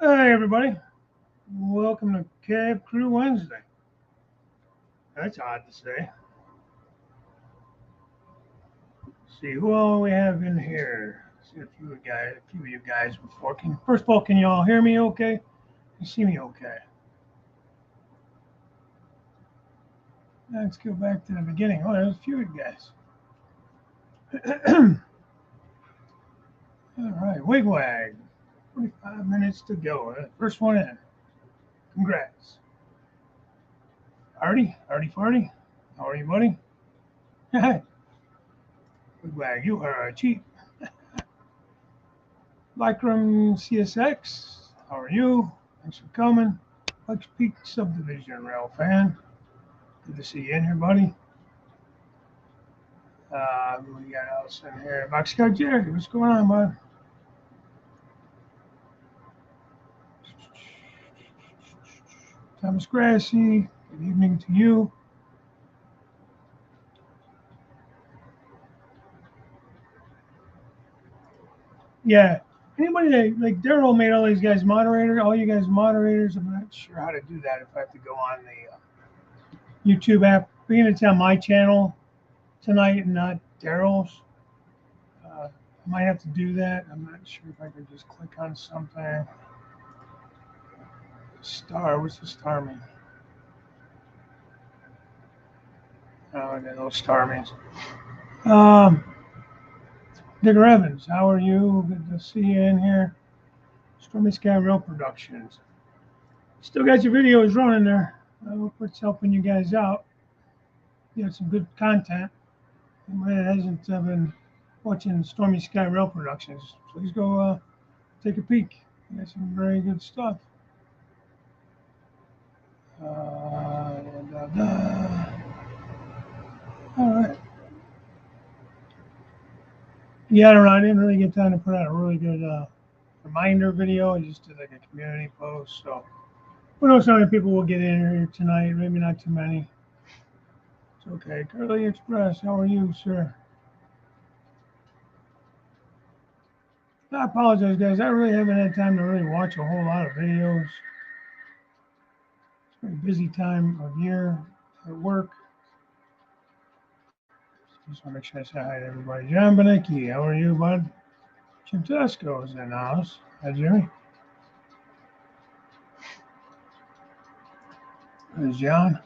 Hi, everybody. Welcome to Cab Crew Wednesday. That's odd to say. Let's see who all we have in here. See a few of you guys before. First of all, can you all hear me okay? You see me okay? Let's go back to the beginning. Oh, there's a few of you guys. All right, wigwag. 45 minutes to go. First one in. Congrats. Artie Farty. How are you, buddy? Wigwag, you are a cheat. Lycrum CSX, how are you? Thanks for coming. Pikes Peak Subdivision Rail fan. Good to see you in here, buddy. What do we got else in here? Boxcar Jerry, what's going on, bud? Thomas Grassy, good evening to you. Yeah, anybody that, like Daryl made all these guys moderators, all you guys moderators. I'm not sure how to do that if I have to go on the YouTube app. Being it's on my channel tonight and not Daryl's. I might have to do that. I'm not sure if I can just click on something. Star, what's the star mean? Oh, I don't know what star means. Digger Evans, how are you? Good to see you in here. Stormy Sky Rail Productions. Still got your videos running there. I hope it's helping you guys out. You got some good content. Anybody that hasn't been watching Stormy Sky Rail Productions, please go take a peek. You got some very good stuff. All right. Yeah, I don't know. I didn't really get time to put out a really good reminder video. I just did like a community post. So who knows how many people will get in here tonight? Maybe not too many. It's okay. Curly Express, how are you, sir? I apologize, guys. I really haven't had time to really watch a whole lot of videos. It's a very busy time of year at work. Just want to make sure I say hi to everybody. John Benecki, how are you, bud? Jim Tesco is in the house. Hi, Jimmy. There's John.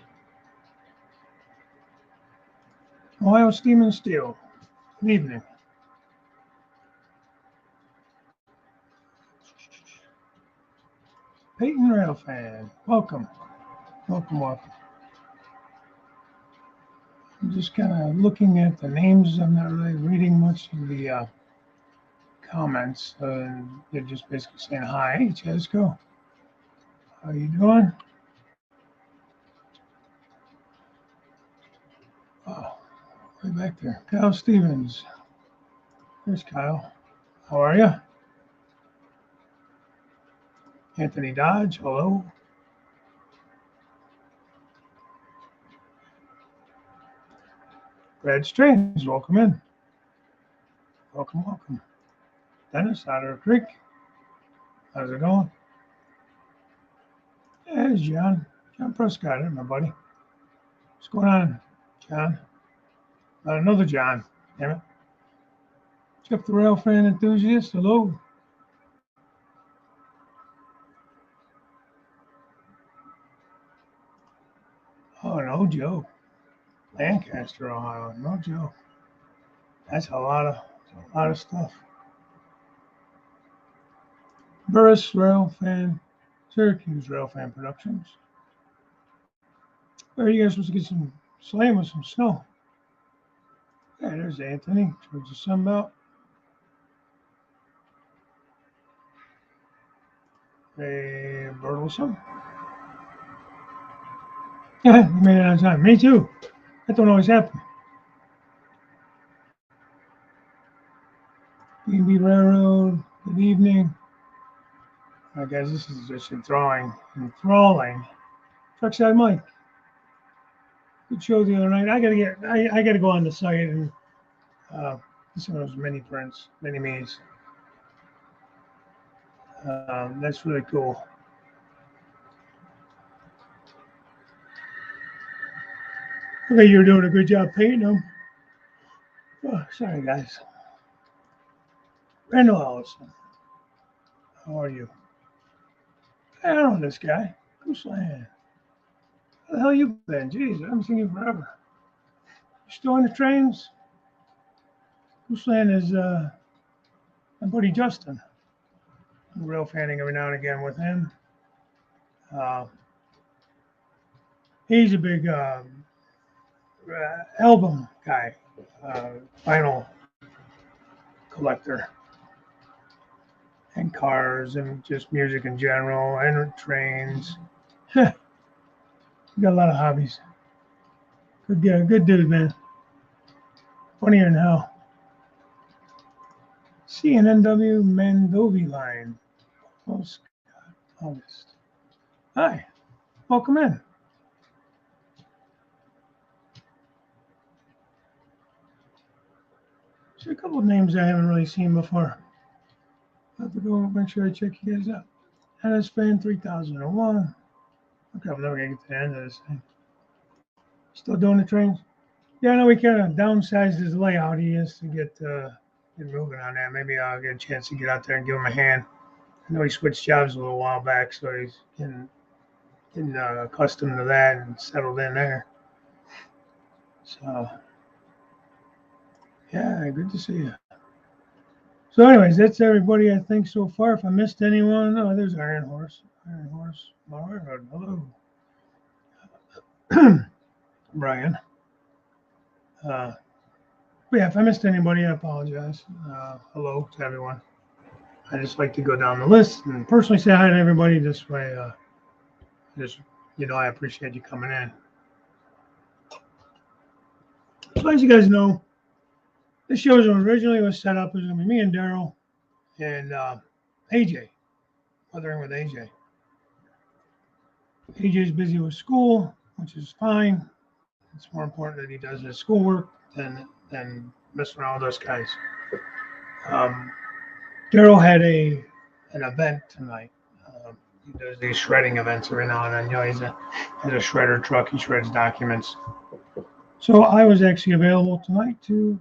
Ohio Steam and Steel. Good evening. Peyton Railfan, welcome. Welcome. I'm just kind of looking at the names. I'm not really reading much of the comments. They're just basically saying hi. Hey, Chesco. How you doing? Oh, way back there. Kyle Stevens. There's Kyle. How are you? Anthony Dodge, hello. Brad Strange, welcome in. Welcome. Dennis, Otter Creek. How's it going? Yeah, there's John. John Prescott, my buddy. What's going on, John? Another John, damn it. Jeff the Rail Fan Enthusiast, hello. Oh, no joke. Lancaster, Ohio, no joke. That's a lot of stuff. Burris Rail Fan, Syracuse Rail Fan Productions. Where are you guys supposed to get some slam with some snow? Yeah, there's Anthony towards the Sunbelt. Hey, Bertelson. Yeah, you made it on time. Me too. That don't always happen. B&B Railroad, good evening. All right, guys, this is just enthralling. Truckside Mike. Good show the other night. I gotta go on the site and get some of those mini prints, mini me's. That's really cool. Okay, you're doing a good job painting them. Oh, sorry, guys. Randall Allison, how are you? I don't know this guy. Who's Land? Where the hell you been? Jeez, I haven't seen you forever. You still on the trains? Land is my buddy Justin. I'm real fanning every now and again with him. Uh, he's a big album guy, vinyl collector, and cars, and just music in general, and trains. He got a lot of hobbies. Good dude, man. Funnier than hell. CNNW Mandovi line. August. Hi, welcome in. So a couple of names I haven't really seen before. I have to go make sure I check you guys out. NS Fan 3001. Okay, I'm never gonna get to the end of this thing. Still doing the trains? Yeah, I know we kind of downsized his layout. He is to get moving on that. Maybe I'll get a chance to get out there and give him a hand. I know he switched jobs a little while back, so he's getting accustomed to that and settled in there. So, yeah, good to see you. So, anyways, that's everybody I think so far. If I missed anyone, oh, there's Iron Horse. Hello, Brian. But yeah, if I missed anybody, I apologize. Hello to everyone. I just like to go down the list and personally say hi to everybody. This way, I appreciate you coming in. So as you guys know, this show originally was set up as going to be me and Daryl and AJ, weathering with AJ. AJ's busy with school, which is fine. It's more important that he does his schoolwork than messing around with us guys. Daryl had an event tonight. He does these shredding events every now and then. He has a shredder truck. He shreds documents. So I was actually available tonight to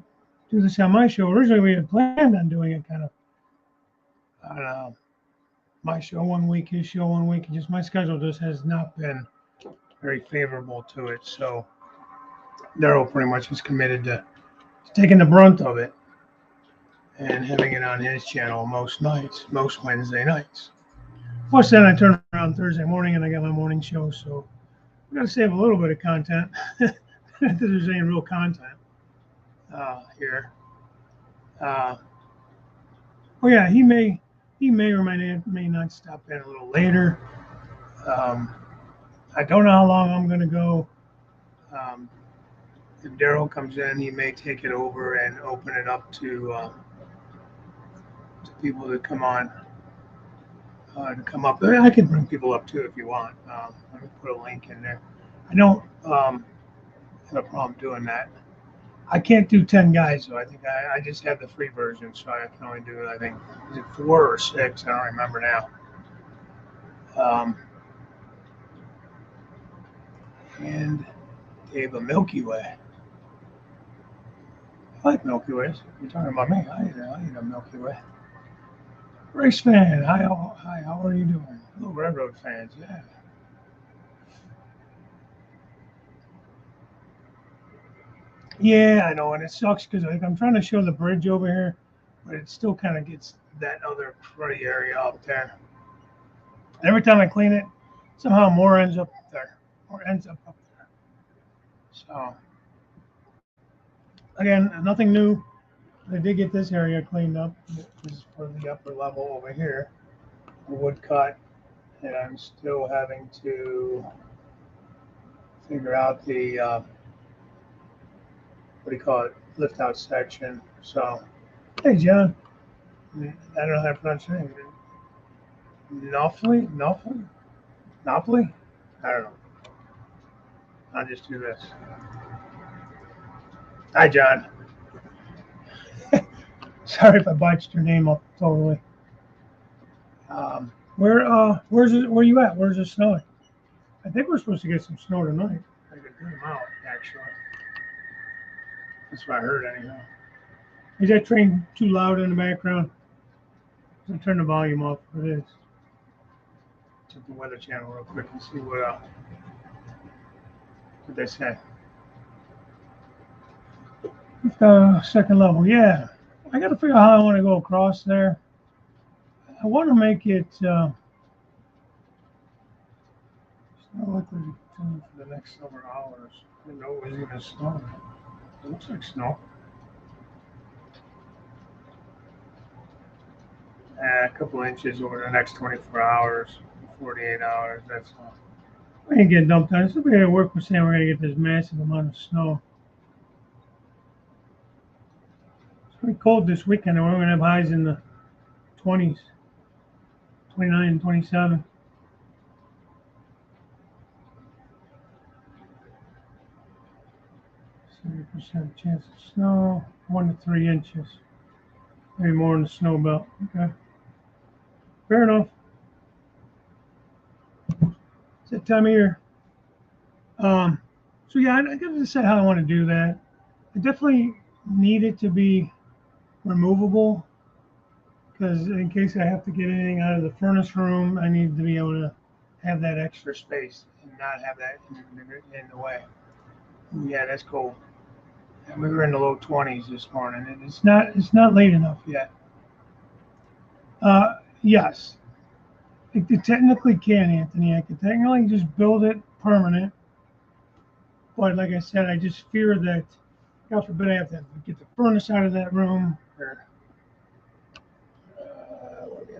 do this on my show. Originally, we had planned on doing it kind of, I don't know, my show 1 week, his show 1 week. Just my schedule just has not been very favorable to it. So Daryl pretty much is committed to taking the brunt of it and having it on his channel most Wednesday nights. Plus, then I turn around Thursday morning and I got my morning show. So we got to save a little bit of content. Not that there's any real content here. Oh yeah, he may or may not stop in a little later. I don't know how long I'm going to go. If Daryl comes in, he may take it over and open it up to people that come on to come up. I can bring people up too if you want. Let me put a link in there. I don't have a problem doing that. I can't do 10 guys, though. I think I just have the free version, so I can only do, I think, is it 4 or 6? I don't remember now. And they have a Milky Way. I like Milky Ways. You're talking about me. I eat a Milky Way. Race fan. Hi, how are you doing? Hello, Railroad fans. Yeah. Yeah, I know, and it sucks because I'm trying to show the bridge over here, but it still kind of gets that other pretty area up there. And every time I clean it, somehow more ends up there. So, again, nothing new. I did get this area cleaned up. This is for the upper level over here, the wood cut, and I'm still having to figure out the what do you call it, lift out section. So, hey, John, I don't know how to pronounce your name. Knopfley? I don't know. I'll just do this. Hi, John. Sorry if I botched your name up totally. Where you at? Where's it snowing? I think we're supposed to get some snow tonight. I could good amount, actually. That's what I heard anyhow. Is that train too loud in the background? I'll turn the volume off if it is. Check the Weather Channel real quick and see what they say. Second level, yeah. I got to figure out how I want to go across there. I want to make it. It's not likely to continue for the next several hours. I didn't know it was even snow. It looks like snow. A couple inches over the next 24 hours, 48 hours. That's all. We ain't getting dumped on. Somebody at work was saying we're going to get this massive amount of snow. It's pretty cold this weekend. We're going to have highs in the 20s, 29 and 27. %, chance of snow, 1 to 3 inches. Maybe more in the snow belt. Okay. Fair enough. It's that time of year. So yeah, I got to decide how I want to do that. I definitely need it to be removable because in case I have to get anything out of the furnace room, I need to be able to have that extra space and not have that in the way. Yeah, that's cold. And we were in the low 20s this morning, and it's not late enough yet. Yes, it technically can, Anthony. I could technically just build it permanent, but like I said, I just fear that, God forbid, I have to get the furnace out of that room. Or,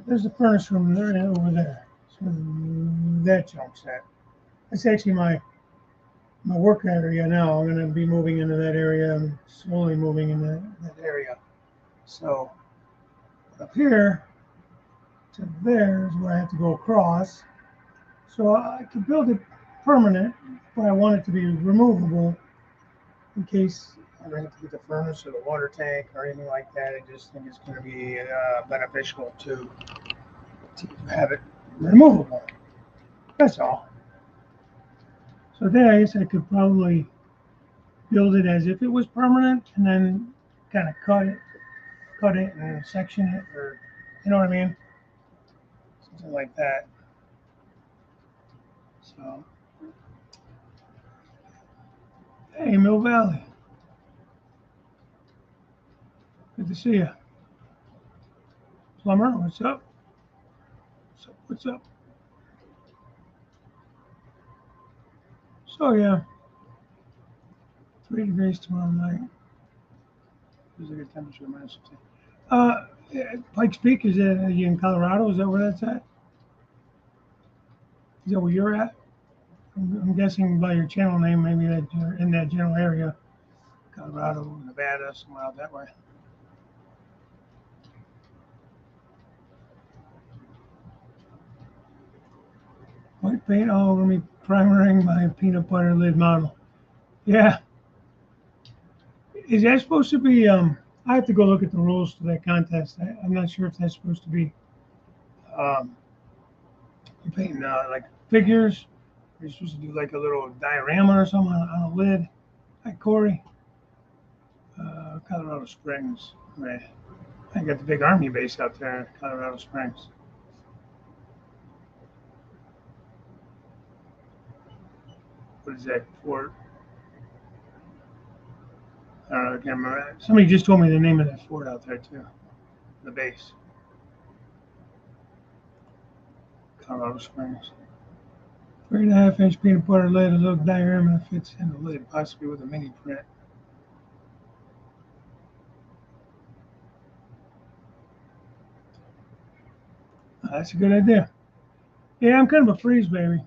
there's the furnace room there over there. So that junk's that. That's actually my work area now. I'm going to be moving into that area. I'm slowly moving into that area. So up here to there is where I have to go across. So I could build it permanent, but I want it to be removable in case I have to get the furnace or the water tank or anything like that. I just think it's going to be beneficial to have it removable. That's all. So then I guess I could probably build it as if it was permanent and then kind of cut it and section it, or you know what I mean? Something like that. So, hey, Mill Valley. Good to see you. Plumber, what's up? What's up? So, yeah. 3 degrees tomorrow night. There's a good temperature. Pikes Peak, is that are you in Colorado? Is that where that's at? Is that where you're at? I'm guessing by your channel name, maybe that you're in that general area. Colorado, Nevada, somewhere out that way. White paint all over me, primering my peanut butter lid model. Yeah. Is that supposed to be, I have to go look at the rules to that contest. I'm not sure if that's supposed to be, you're painting like figures. You're supposed to do like a little diorama or something on a lid. Hi, Corey. Colorado Springs. Right. I got the big army base out there in Colorado Springs. What is that, fort? I don't know, I can't remember. Somebody just told me the name of that fort out there too. The base. Colorado Springs. 3.5-inch peanut butter lid, a little diorama fits in the lid, possibly with a mini print. That's a good idea. Yeah, I'm kind of a freeze baby.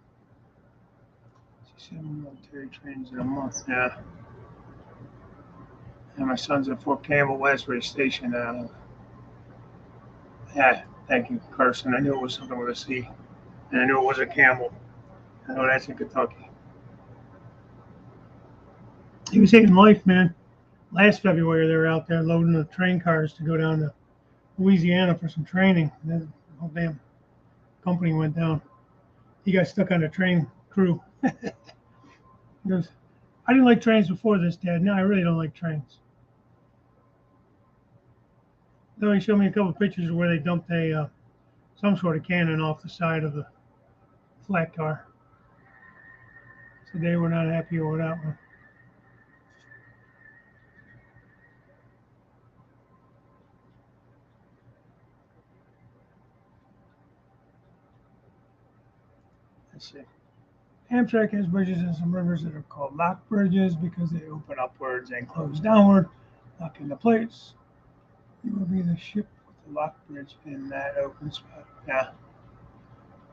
7 military trains in a month. Yeah. And my son's at Fort Campbell West Ridge Station. Yeah, thank you, Carson. I knew it was something with a C. And I knew it wasn't Campbell. I know that's in Kentucky. He was hating life, man. Last February, they were out there loading the train cars to go down to Louisiana for some training. Oh, damn. company went down. He got stuck on the train crew. He goes, I didn't like trains before this, Dad. No, I really don't like trains. Then he showed me a couple of pictures of where they dumped a some sort of cannon off the side of the flat car. So they were not happy over that one. Let's see. Amtrak has bridges in some rivers that are called lock bridges because they open upwards and close downward, lock into place. You will be the ship with the lock bridge in that open spot. Yeah.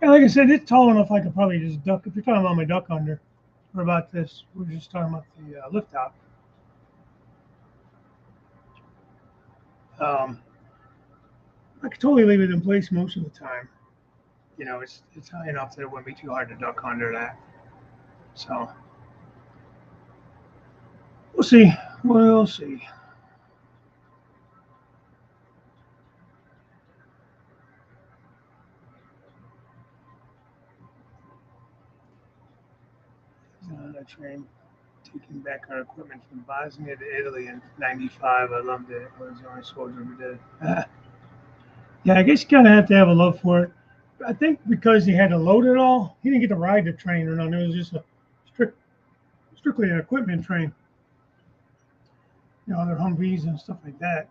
Yeah, like I said, it's tall enough I could probably just duck. If you're talking about my duck under, or about this, we're just talking about the lift out. Um, I could totally leave it in place most of the time. You know, it's high enough that it wouldn't be too hard to duck under that. So we'll see. We'll see. On a train taking back our equipment from Bosnia to Italy in '95. I loved it. I was the only soldier who did. Yeah, I guess you kind of have to have a love for it. I think because he had to load it all, he didn't get to ride the train or nothing. It was just a strictly an equipment train. You know, other Humvees and stuff like that.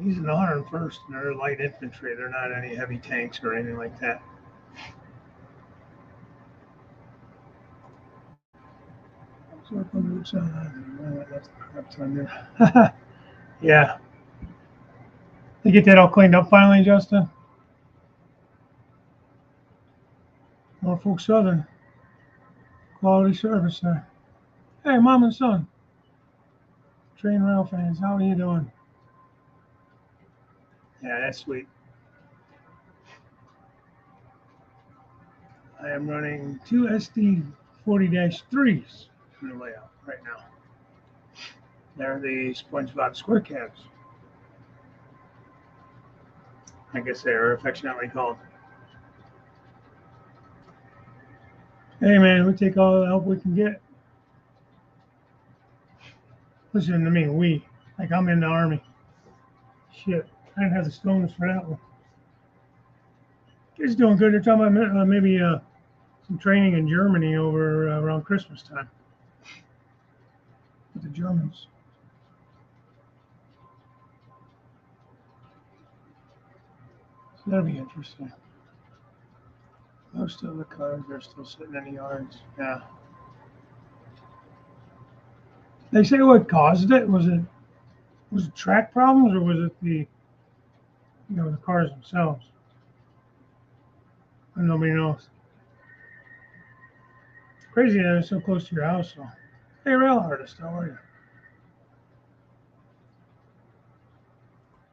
He's in the 101st, and they're light infantry. They're not any heavy tanks or anything like that. Yeah. They get that all cleaned up finally, Justin? Norfolk Southern. Quality service there. Hey, mom and son. Train rail fans, how are you doing? Yeah, that's sweet. I am running two SD 40-3s in the layout right now. They're the SpongeBob Square Cabs. I guess they are affectionately called. Hey man, we take all the help we can get. Listen to me, we. Like I'm in the army. Shit, I didn't have the stones for that one. Kids doing good. They're talking about maybe some training in Germany over around Christmas time with the Germans. So that'll be interesting. Most of the cars are still sitting in the yards. Yeah. They say what caused it. Was it track problems or was it the cars themselves? And nobody knows. Crazy that it's so close to your house though. Hey rail artist, how are you?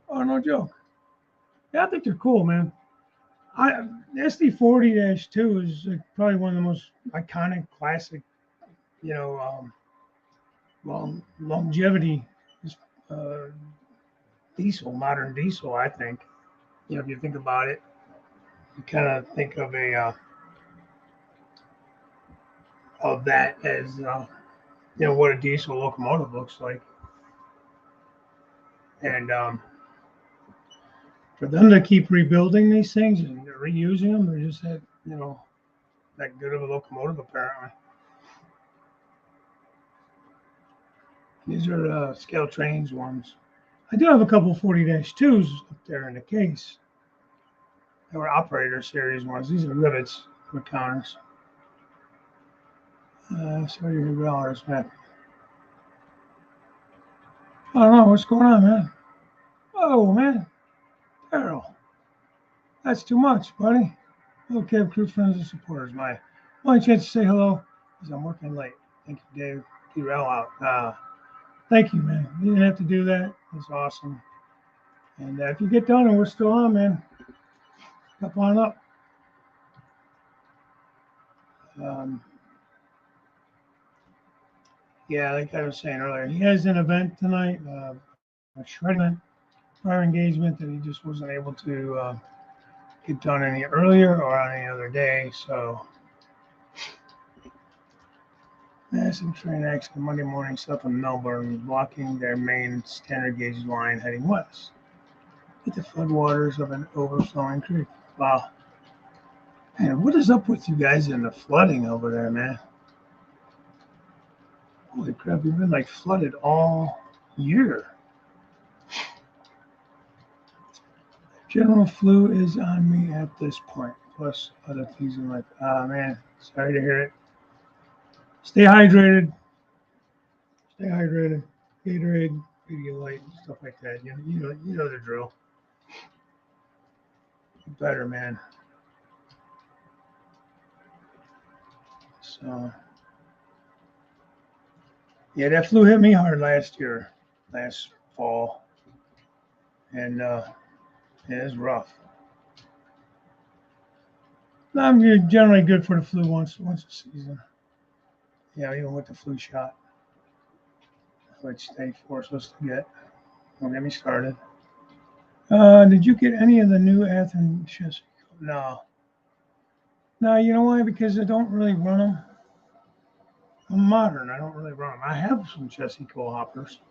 Oh no joke. Yeah, I think they're cool, man. The SD40-2 is probably one of the most iconic, classic, you know, longevity uh, diesel, modern diesel. I think. You know, if you think about it, you kind of think of that as what a diesel locomotive looks like, and for them to keep rebuilding these things and reusing them, they're just that good of a locomotive apparently. These are scale trains ones. I do have a couple 40-2s up there in the case. They were operator series ones. These are rivets for counters. So your dollars, man. I don't know what's going on, man. Oh man, Daryl, that's too much, buddy. Okay, crew friends and supporters. My only chance to say hello is I'm working late. Thank you, Dave. T-Rail out. Thank you, man. You didn't have to do that. That's awesome. And if you get done and we're still on, man, come on up. Um, yeah, like I was saying earlier, he has an event tonight, a shredding event prior engagement that he just wasn't able to get done any earlier or on any other day. So massive train accident Monday morning south of Melbourne, blocking their main standard gauge line heading west. Hit the floodwaters of an overflowing creek. Wow. Man, what is up with you guys in the flooding over there, man? Holy crap, we've been like flooded all year. General flu is on me at this point, plus other things in life. Ah, man, sorry to hear it. Stay hydrated. Stay hydrated. Gatorade, Pedialyte, stuff like that. You know the drill. Better, man. So, yeah, that flu hit me hard last fall, and yeah, it was rough. I'm generally good for the flu once a season. Yeah, even with the flu shot, which they force us to get. Don't get me started. Did you get any of the new Athearn chassis? No. No, you know why? Because I don't really run them. I'm modern. I don't really run them. I have some chassis hoppers,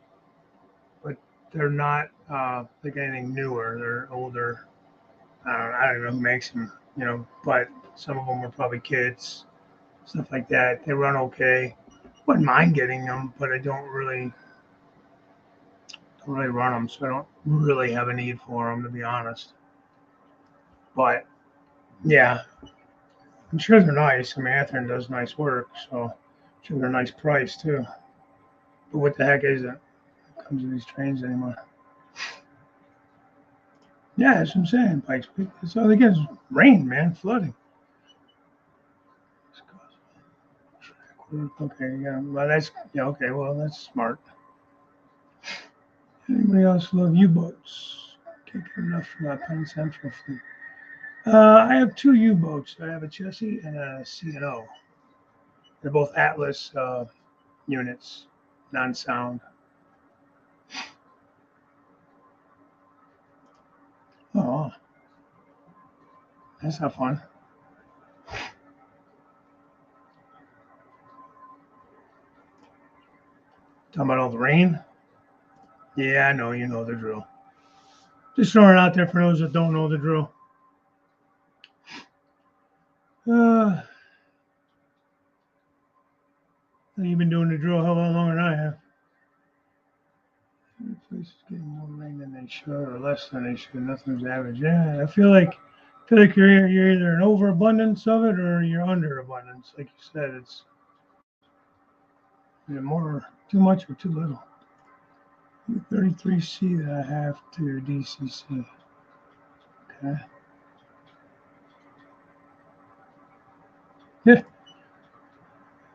but they're not like anything newer. They're older. I don't know who makes them, but some of them are probably kids, stuff like that. They run okay. Wouldn't mind getting them, but I don't really run them, so I don't really have a need for them, to be honest. But yeah, I'm sure they're nice. I mean, Athearn does nice work, so I'm sure they're a nice price too. But what the heck is it? Comes to these trains anymore? Yeah, that's what I'm saying. Pikes Peak. That's all they get is rain, man, flooding. Okay, yeah, well okay, well that's smart. Anybody else love U-boats? Can't get enough from that Penn Central fleet. I have two U-boats. I have a Chessie and a C&O. They're both Atlas units, non-sound. Oh, that's not fun. Talking about all the rain? Yeah, I know, you know the drill. Just throwing it out there for those that don't know the drill. You've been doing the drill a hell of a lot longer than I have. Places getting more rain than they should, or less than they should. Nothing's average. Yeah, I feel like you're either an overabundance of it or you're underabundance. Like you said, it's either more too much or too little. 33C that I have to DCC. Okay. Yeah.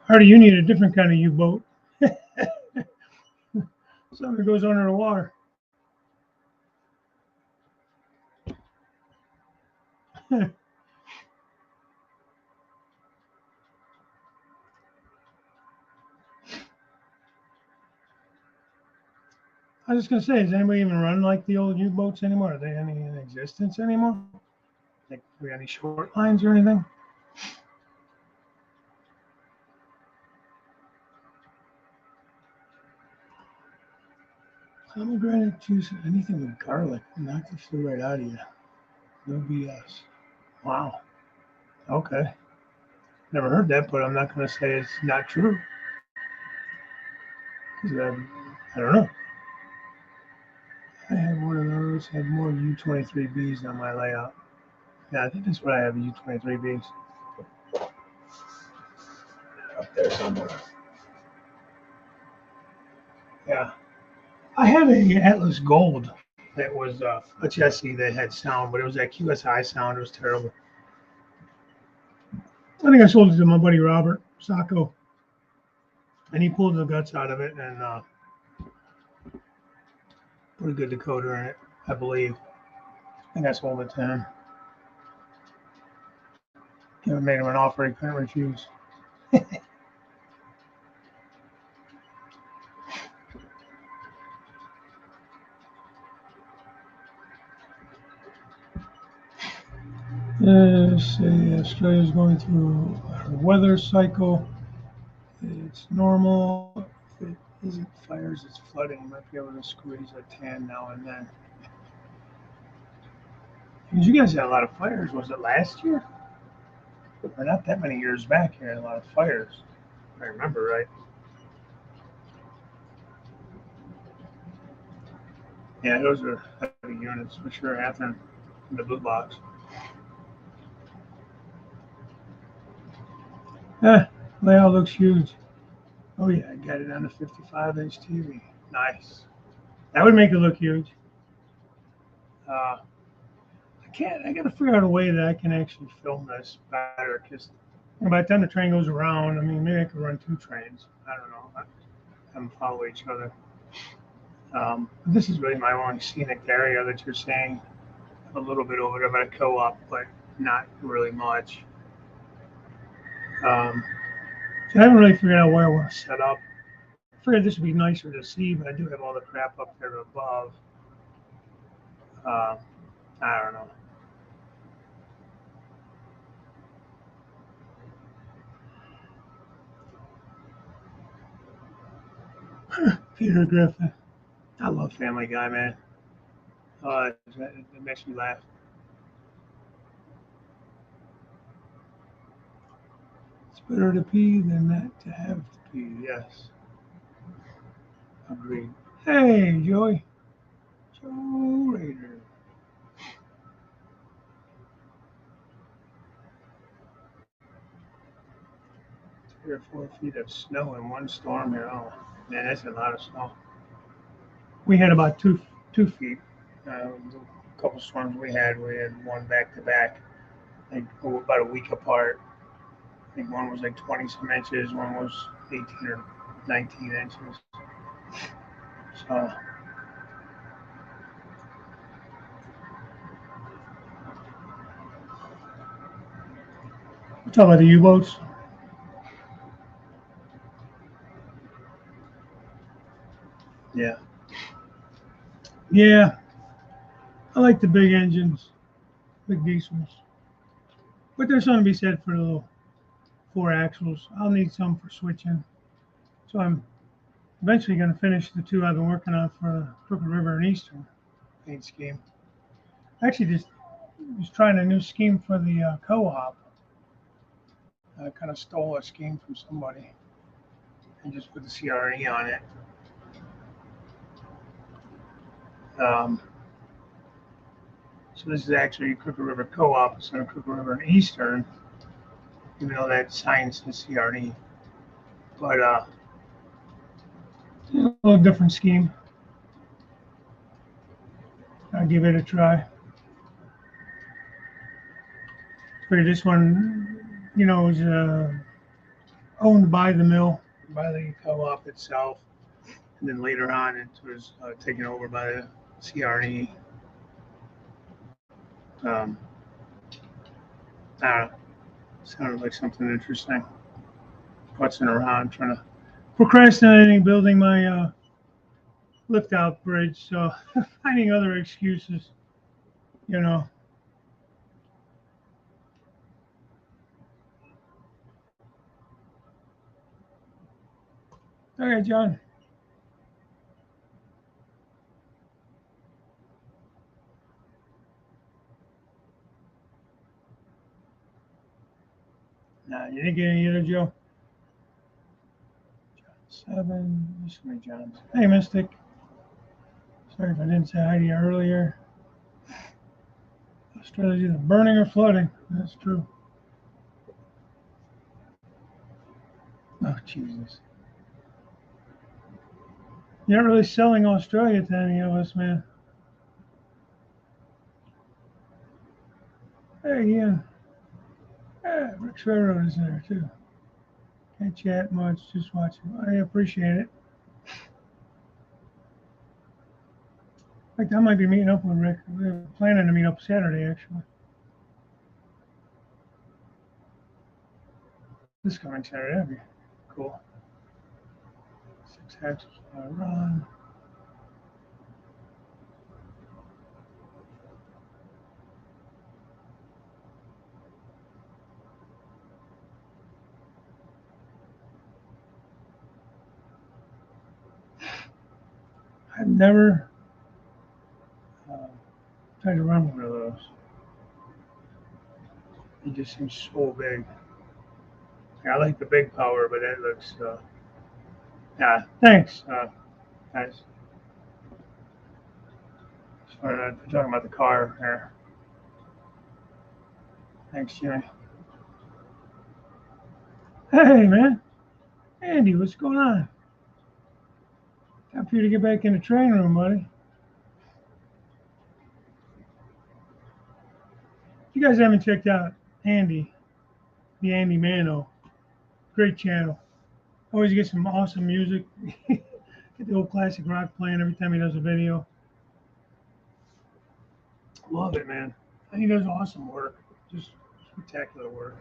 Hardy, you need a different kind of U-boat. Something that goes under the water. I was just gonna say, does anybody even run like the old U-boats anymore? Are they any in existence anymore? Like, do we have any short lines or anything? Pomegranate juice, anything with garlic, knock the flu right out of you. No BS. Wow. Okay. Never heard that, but I'm not gonna say it's not true. Because I don't know. I have one of those. Had more U23Bs on my layout. Yeah, I think that's what I have. U23Bs up there somewhere. Yeah. I had a Atlas Gold that was a chassis that had sound, but it was that QSI sound. It was terrible. I think I sold it to my buddy Robert Sacco, and he pulled the guts out of it and put a good decoder in it, I believe. I think I sold it to him. Made him an offer he couldn't refuse. Let's see, Australia's going through a weather cycle. It's normal. If it isn't fires, it's flooding. You might be able to squeeze a tan now and then. Because you guys had a lot of fires. Was it last year? Or not that many years back, you had a lot of fires, if I remember right. Yeah, those are heavy units for sure, Catherine, in the blue box. Layout looks huge. Oh yeah, I got it on a 55-inch TV. Nice. That would make it look huge. Uh, I gotta figure out a way that I can actually film this better because by the time the train goes around, I mean, maybe I could run two trains. I don't know. Have them follow each other. This is really my only scenic area that you're seeing. A little bit over there by the co-op, but not really much. So I haven't really figured out where I want to set up. I figured this would be nicer to see, but I do have all the crap up there above. Uh, I don't know. Peter Griffin. I love Family Guy, man. It makes me laugh. It's better to pee than not to have to pee. Yes, agreed. Hey, Joey. Joe Raider. 3 or 4 feet of snow in one storm here. Oh, man, that's a lot of snow. We had about 2 feet. A couple storms we had one back to back, like about a week apart. I think one was like 20 some inches, one was 18 or 19 inches. So, we're talking about the U-boats. Yeah, yeah. I like the big engines, big diesels. But there's something to be said for the little 4 axles. I'll need some for switching. So I'm eventually going to finish the two I've been working on for Crooked River and Eastern paint scheme. Actually, just was trying a new scheme for the co-op. I kind of stole a scheme from somebody and just put the CR&E on it. Um, so this is actually Crooked River Co-op instead of Crooked River and Eastern, even though that sign says CR&E. But a little different scheme. I'll give it a try. Figure this one, is owned by the mill, by the co-op itself, and then later on it was taken over by the CR&E. Um, I don't know. Sounded like something interesting. Putzing around, trying to procrastinating building my lift out bridge. So finding other excuses, you know. Okay, John. Nah, you didn't get any either, Joe. 7. There's so many Johns. Hey, Mystic. Sorry if I didn't say hi to you earlier. Australia's either burning or flooding. That's true. Oh, Jesus. You're not really selling Australia to any of us, man. Hey, Ian. Yeah, Rick Railroad is there, too. Can't chat much, just watching. I appreciate it. In fact, I might be meeting up with Rick. We're planning to meet up Saturday, actually. This coming Saturday, that'd be cool. 6 axles run. I've never tried to run one of those. It just seems so big. I like the big power, but that looks. Yeah, thanks, guys. We're talking about the car here. Thanks, Jimmy. Hey, man. Andy, what's going on? Time for you to get back in the train room, buddy. If you guys haven't checked out Andy, the Andy Mano, great channel. Always get some awesome music. Get the old classic rock playing every time he does a video. Love it, man. And he does awesome work. Just spectacular work.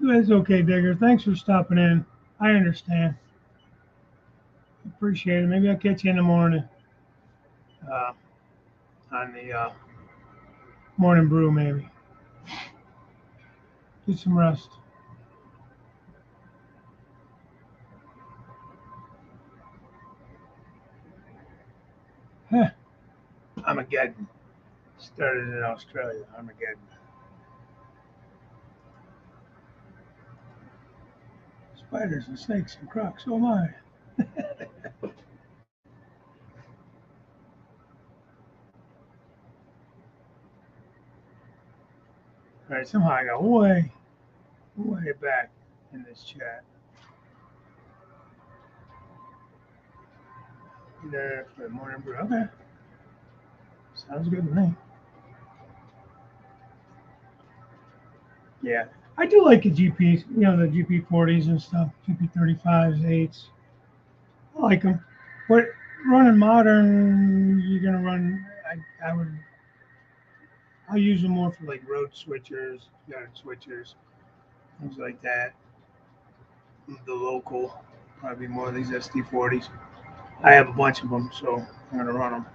It's okay, Digger. Thanks for stopping in. I understand. Appreciate it. Maybe I'll catch you in the morning uh, on the morning brew, maybe. Get some rest. Huh. Armageddon. Started in Australia. Armageddon. Spiders and snakes and crocs. Oh my. All right, somehow I got way back in this chat. There for the morning brew. Okay. Sounds good to me. Yeah. I do like the GPs, the GP40s and stuff, GP35s, 8s. I like them. But running modern, you're going to run, I'll use them more for like road switchers, yard switchers, things like that. The local, probably more of these SD40s. I have a bunch of them, so I'm going to run them.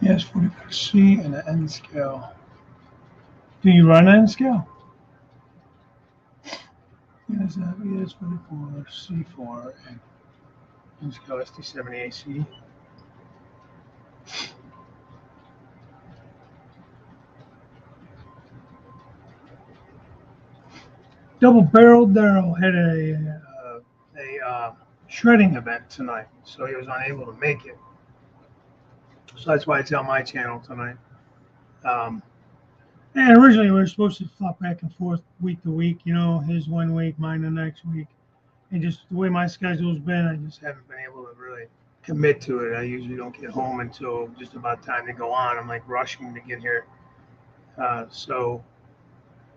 Yes, 44C and an N scale. Do you run N scale? Yes, 44, C4, and N scale SD70AC. Double Barreled Darrell had a shredding event tonight, so he was unable to make it. So that's why it's on my channel tonight. And originally we were supposed to flop back and forth week to week, his one week, mine the next week. And just the way my schedule's been, I just haven't been able to really commit to it. I usually don't get home until just about time to go on. I'm like rushing to get here. So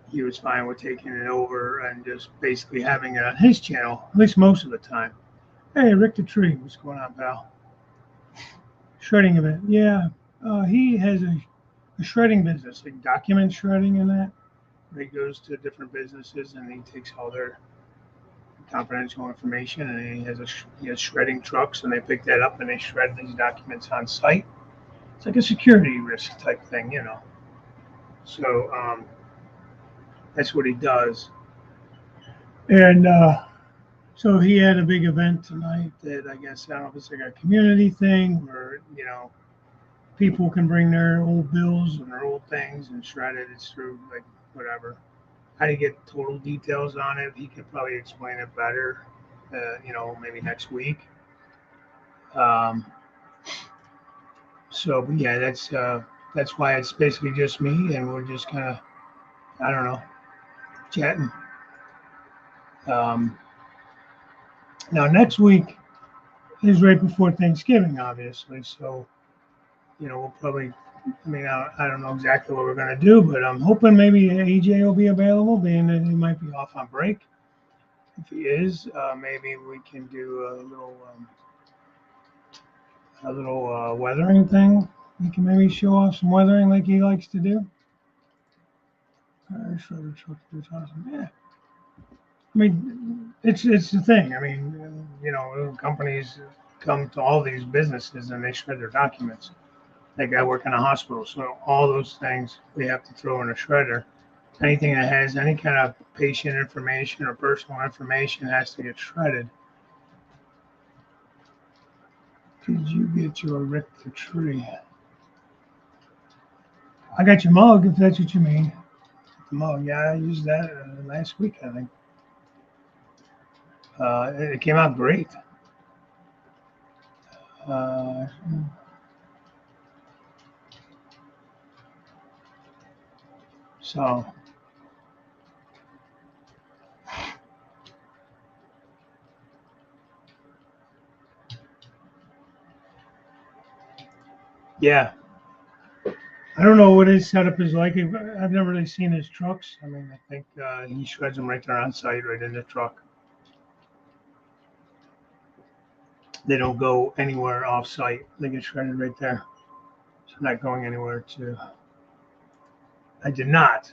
he was fine with taking it over and just basically having it on his channel, at least most of the time. Hey, Rick the Tree, what's going on, pal? Shredding event. Yeah, he has a shredding business, like document shredding and that. Where he goes to different businesses and he takes all their confidential information, and he has shredding trucks, and they pick that up and they shred these documents on site. It's like a security risk type thing, So that's what he does. And so he had a big event tonight that I guess, I don't know if it's like a community thing where, people can bring their old bills and their old things and shred it. It's through like whatever. I didn't get total details on it. He could probably explain it better, maybe next week. But yeah, that's why it's basically just me, and we're just kind of, I don't know, chatting. Now next week is right before Thanksgiving, obviously. So, we'll probably. I mean, I don't know exactly what we're going to do, but I'm hoping maybe AJ will be available, being that he might be off on break. If he is, maybe we can do a little weathering thing. We can maybe show off some weathering like he likes to do. Shredder truck, that's awesome. Yeah. I mean, it's the thing. I mean, you know, companies come to all these businesses and they shred their documents. Like I work in a hospital, so all those things we have to throw in a shredder. Anything that has any kind of patient information or personal information has to get shredded. Did you get your Rick the Tree? I got your mug, if that's what you mean. The mug, yeah, I used that last week, I think. It came out great. Uh, so, yeah, I don't know what his setup is like. I've never really seen his trucks. I mean, I think he shreds them right there on site, right in the truck. They don't go anywhere off site. They get shredded right there. So not going anywhere to. I did not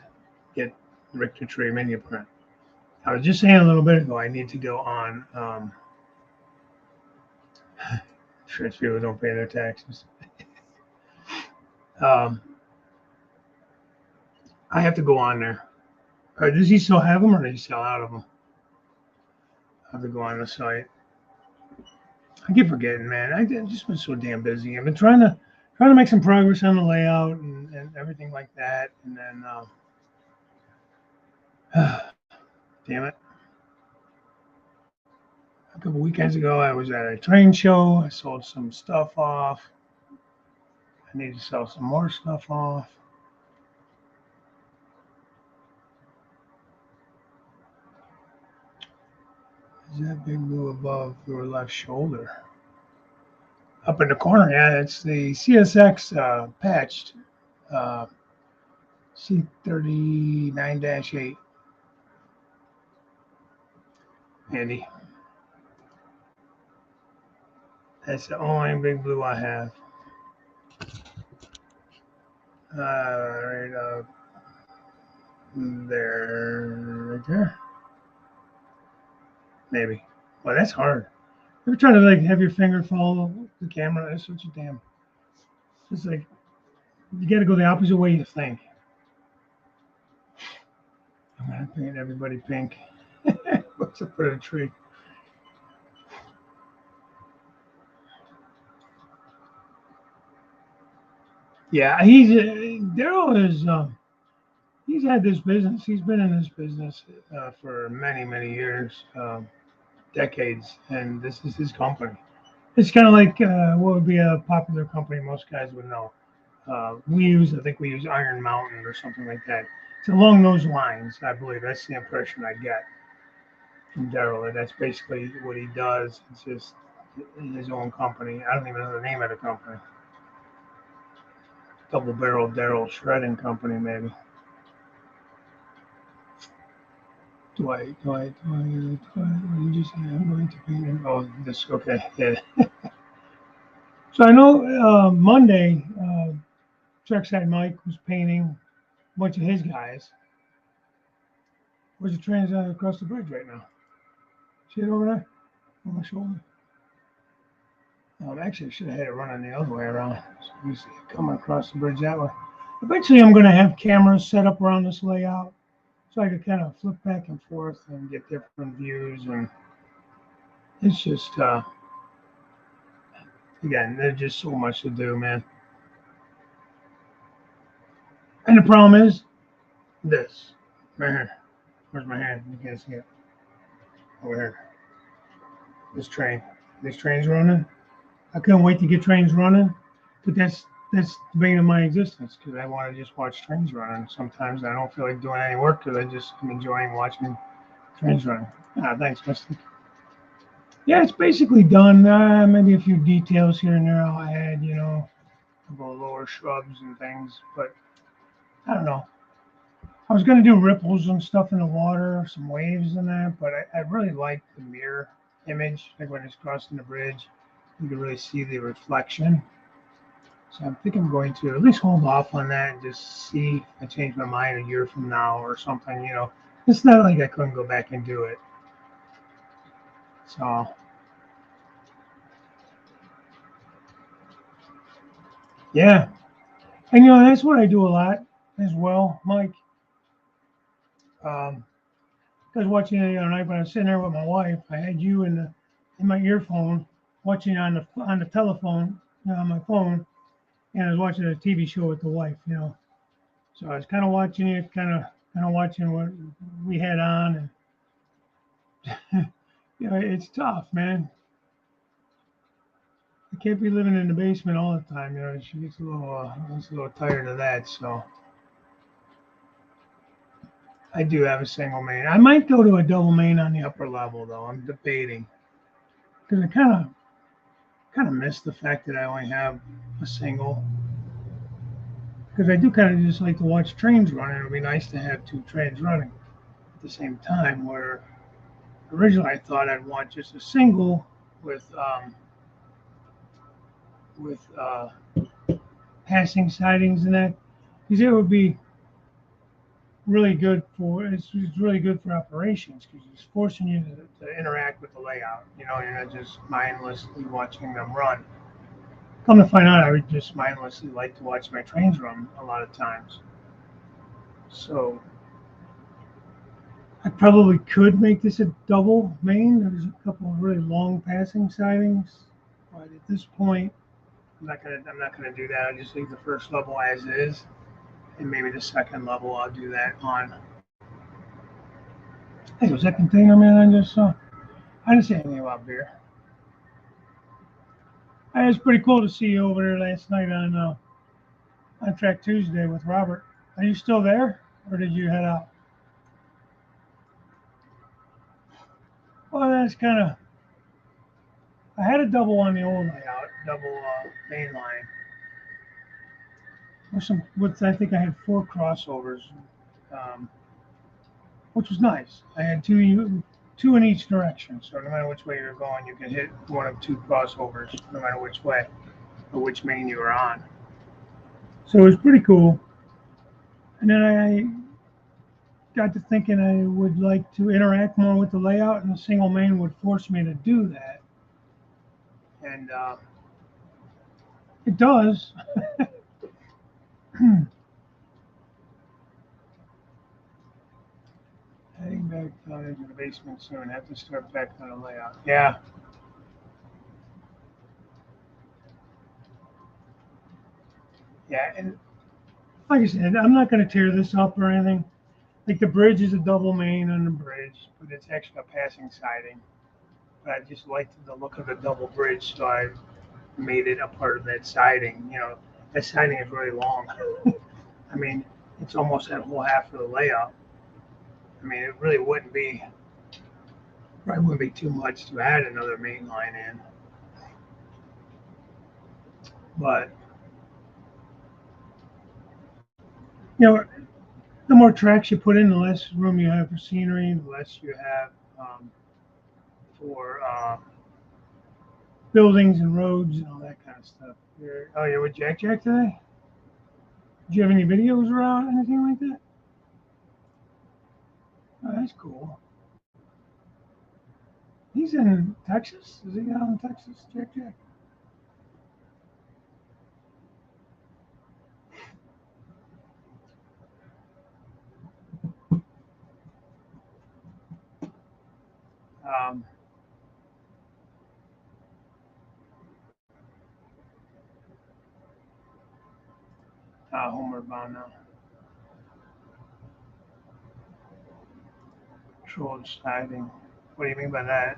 get Richter Tree menu print. I was just saying a little bit ago, I need to go on. Insurance people don't pay their taxes. Um, I have to go on there. Does he still have them, or did he sell out of them? I have to go on the site. I keep forgetting, man. I've just been so damn busy. I've been trying to make some progress on the layout and everything like that, and then damn it. A couple weekends ago, I was at a train show. I sold some stuff off. I need to sell some more stuff off. Is that big blue above your left shoulder? Up in the corner, yeah, it's the CSX patched uh, C39-8. Andy, that's the only big blue I have. Right there, right there. Maybe. Well, that's hard. Ever try to like have your finger follow the camera? That's such a damn. It's like you got to go the opposite way you think. I'm gonna paint everybody pink. What's up for the tree? Yeah, he's Daryl is. He's had this business. He's been in this business for many, many years, decades, and this is his company. It's kind of like what would be a popular company most guys would know. I think we use Iron Mountain or something like that. It's along those lines, I believe. That's the impression I get from Daryl. And that's basically what he does. It's just his own company. I don't even know the name of the company. Double Barrel Daryl Shredding Company, maybe. What did you say? I'm going to paint it. Oh, this, okay. Yeah. So I know Monday, Trackside Mike was painting a bunch of his guys. Where's the trains across the bridge right now? See it over there on my shoulder? Actually, I should have had it running the other way around. So you see it coming across the bridge that way. Eventually, I'm going to have cameras set up around this layout so I could kind of flip back and forth and get different views. And it's just, again, there's just so much to do, man. And the problem is this right here. Where's my hand? You can't see it. Over here. This train. This train's running. I couldn't wait to get trains running, but that's the bane of my existence because I want to just watch trains running. Sometimes I don't feel like doing any work because I just am enjoying watching trains running. Ah, thanks, Misty. Yeah, it's basically done. Maybe a few details here and there I'll add, you know, about lower shrubs and things, but I don't know. I was gonna do ripples and stuff in the water, some waves and that, but I really like the mirror image, like when it's crossing the bridge, you can really see the reflection. So I think I'm going to at least hold off on that and just see if I change my mind a year from now or something, you know. It's not like I couldn't go back and do it. So, yeah. And, that's what I do a lot as well, Mike. Because watching it the other night when I was sitting there with my wife, I had you in my earphone, watching on the telephone, on my phone, and I was watching a TV show with the wife. So I was kind of watching it, kind of watching what we had on, and it's tough, man. I can't be living in the basement all the time. She gets a little tired of that. So I do have a single main. I might go to a double main on the upper level though. I'm debating because I kind of miss the fact that I only have a single. Because I do kind of just like to watch trains run. It would be nice to have two trains running at the same time. Where originally I thought I'd want just a single with passing sidings and that, because it would be really good for it's really good for operations because it's forcing you to interact with the layout. You're not just mindlessly watching them run. Come to find out, I would just mindlessly like to watch my trains run a lot of times. So I probably could make this a double main. There's a couple of really long passing sidings, but at this point, I'm not gonna do that. I'll just leave the first level as is, and maybe the second level I'll do that on. Hey, was that container man I just saw? I didn't say anything about beer. Hey, it's pretty cool to see you over there last night on Track Tuesday with Robert. Are you still there, or did you head out? Well, that's kind of. I had a double on the old layout, double main line. I think I had 4 crossovers, um, which was nice. I had two in each direction, so no matter which way you're going, you can hit one of 2 crossovers, no matter which way or which main you were on. So it was pretty cool. And then I got to thinking I would like to interact more with the layout, and the single main would force me to do that. And it does. Heading back down into the basement soon. Have to start back on the layout. Yeah. Yeah. And like I said, I'm not going to tear this up or anything. Like the bridge is a double main on the bridge, but it's actually a passing siding. But I just liked the look of the double bridge, so I made it a part of that siding. That siding is really long. I mean, it's almost that whole half of the layout. I mean, it really probably wouldn't be too much to add another main line in. But, you know, the more tracks you put in, the less room you have for scenery, the less you have for buildings and roads and all that kind of stuff. You're with Jack Jack today? Do you have any videos around anything like that? Oh, that's cool. He's in Texas. Is he out in Texas, Jack Jack? Um, Homeward Bound now. Controlled sliding. What do you mean by that?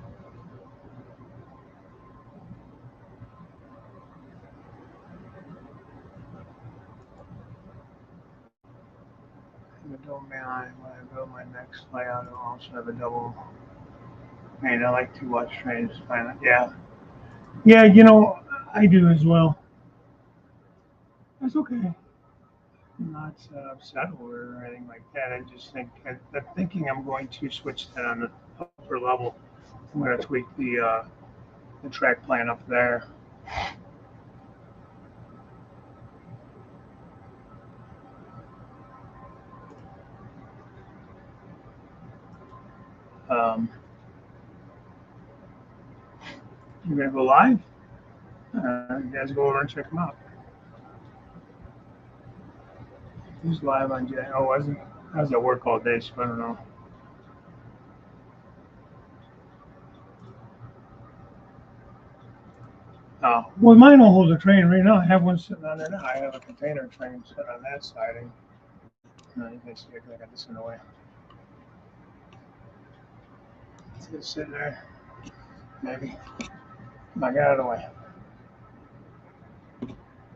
The double main line. When I build my next layout, I'll also have a double main. I like to watch trains. Yeah. Yeah, I do as well. That's okay. I'm not upset or anything like that. I just I'm thinking I'm going to switch that on the upper level. I'm going to tweak the track plan up there. Um, You're gonna go live? You guys go over and check them out. He's live on J. Oh, wasn't? I was at work all day, so I don't know. Well, mine will hold a train right now. I have one sitting on there now. I have a container train sitting on that siding. No, you can see it. I got this in the way. It's just sitting there. Maybe. I got out of the way.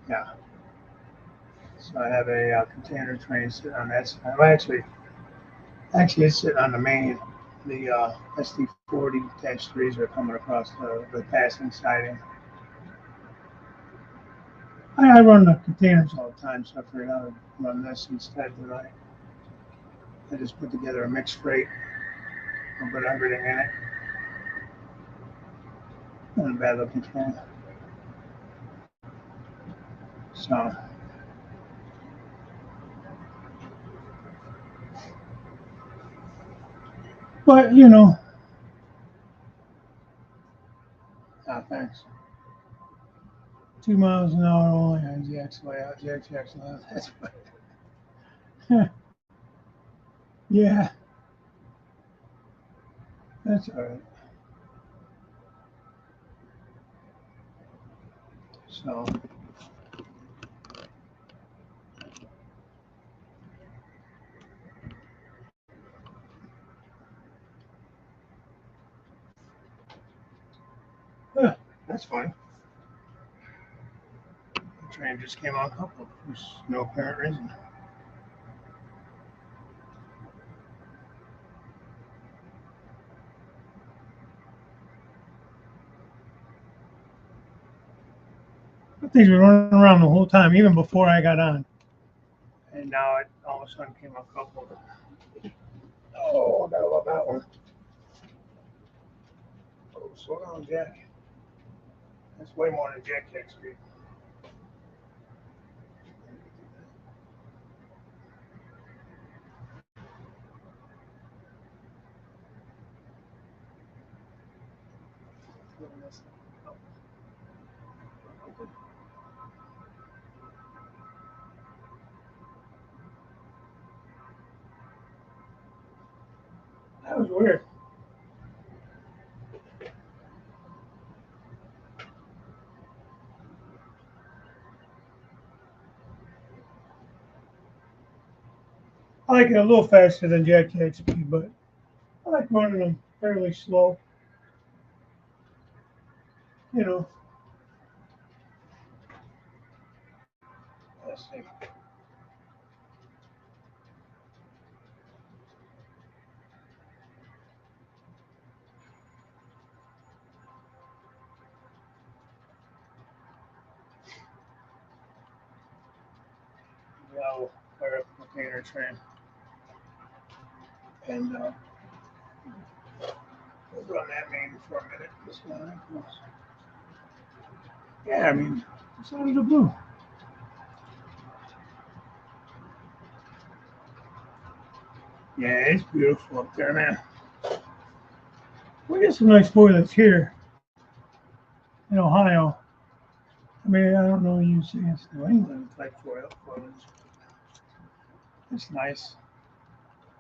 Yeah. So I have a container train sitting on that side. Well, actually, it's sitting on the main. The SD40-3s are coming across the passing siding. I run the containers all the time, so I figured I would run this instead tonight. I just put together a mixed freight. I'll put everything in it. Not a bad looking train. So, but you know, thanks. 2 miles an hour only on Jack's way out. Jack's way. That's what. Yeah, that's all right. So, yeah, that's fine. The train just came on coupled. There's no apparent reason. But things were running around the whole time, even before I got on. And now it all of a sudden came uncoupled. Oh, I gotta love that one. Oh, slow down, Jack. That's way more than Jack can speed. That was weird. I like it a little faster than Jack can speed, but I like running them fairly slow. You know, let's see. Now, fire up the container train. And we'll run that main for a minute. Yeah, I mean, it's out of the blue. Yeah, it's beautiful up there, man. We get some nice toilets here in Ohio. I mean, I don't know you say it's New England type toilets. It's nice.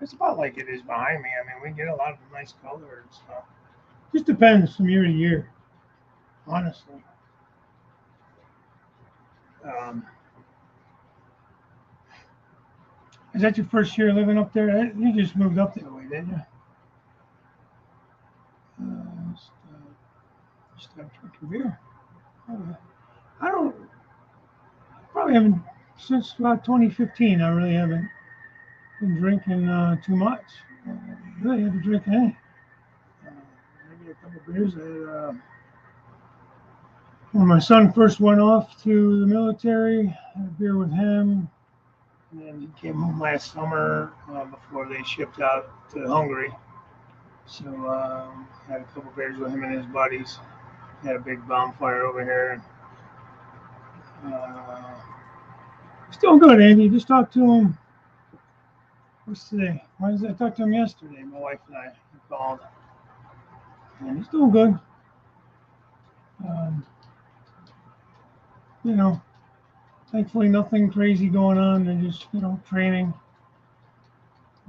It's about like it is behind me. I mean, we get a lot of nice color and stuff. Just depends from year to year, honestly. Um, is that your first year living up there? You just moved up that way, didn't you? Stop drinking beer. I don't. Probably haven't since about 2015. I really haven't been drinking too much. Really haven't drink any. Uh, maybe a couple beers. When my son first went off to the military, I had a beer with him. And then he came home last summer before they shipped out to Hungary. So had a couple beers with him and his buddies. Had a big bonfire over here. Uh, Still good, Andy. Just talked to him. What's today? Wednesday. I talked to him yesterday. My wife and I called, and he's doing good. Um, you know, thankfully nothing crazy going on. They're just, training.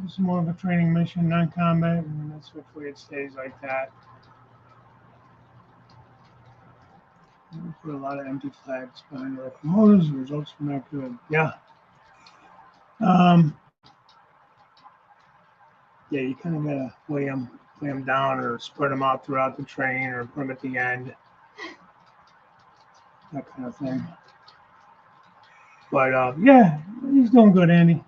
This is more of a training mission, non-combat, and that's hopefully it stays like that. We put a lot of empty flags behind the locomotives. The results were not good. Yeah. Um, yeah, you kind of gotta lay them down, or spread them out throughout the train, or put them at the end, that kind of thing. But yeah, he's doing good, Andy.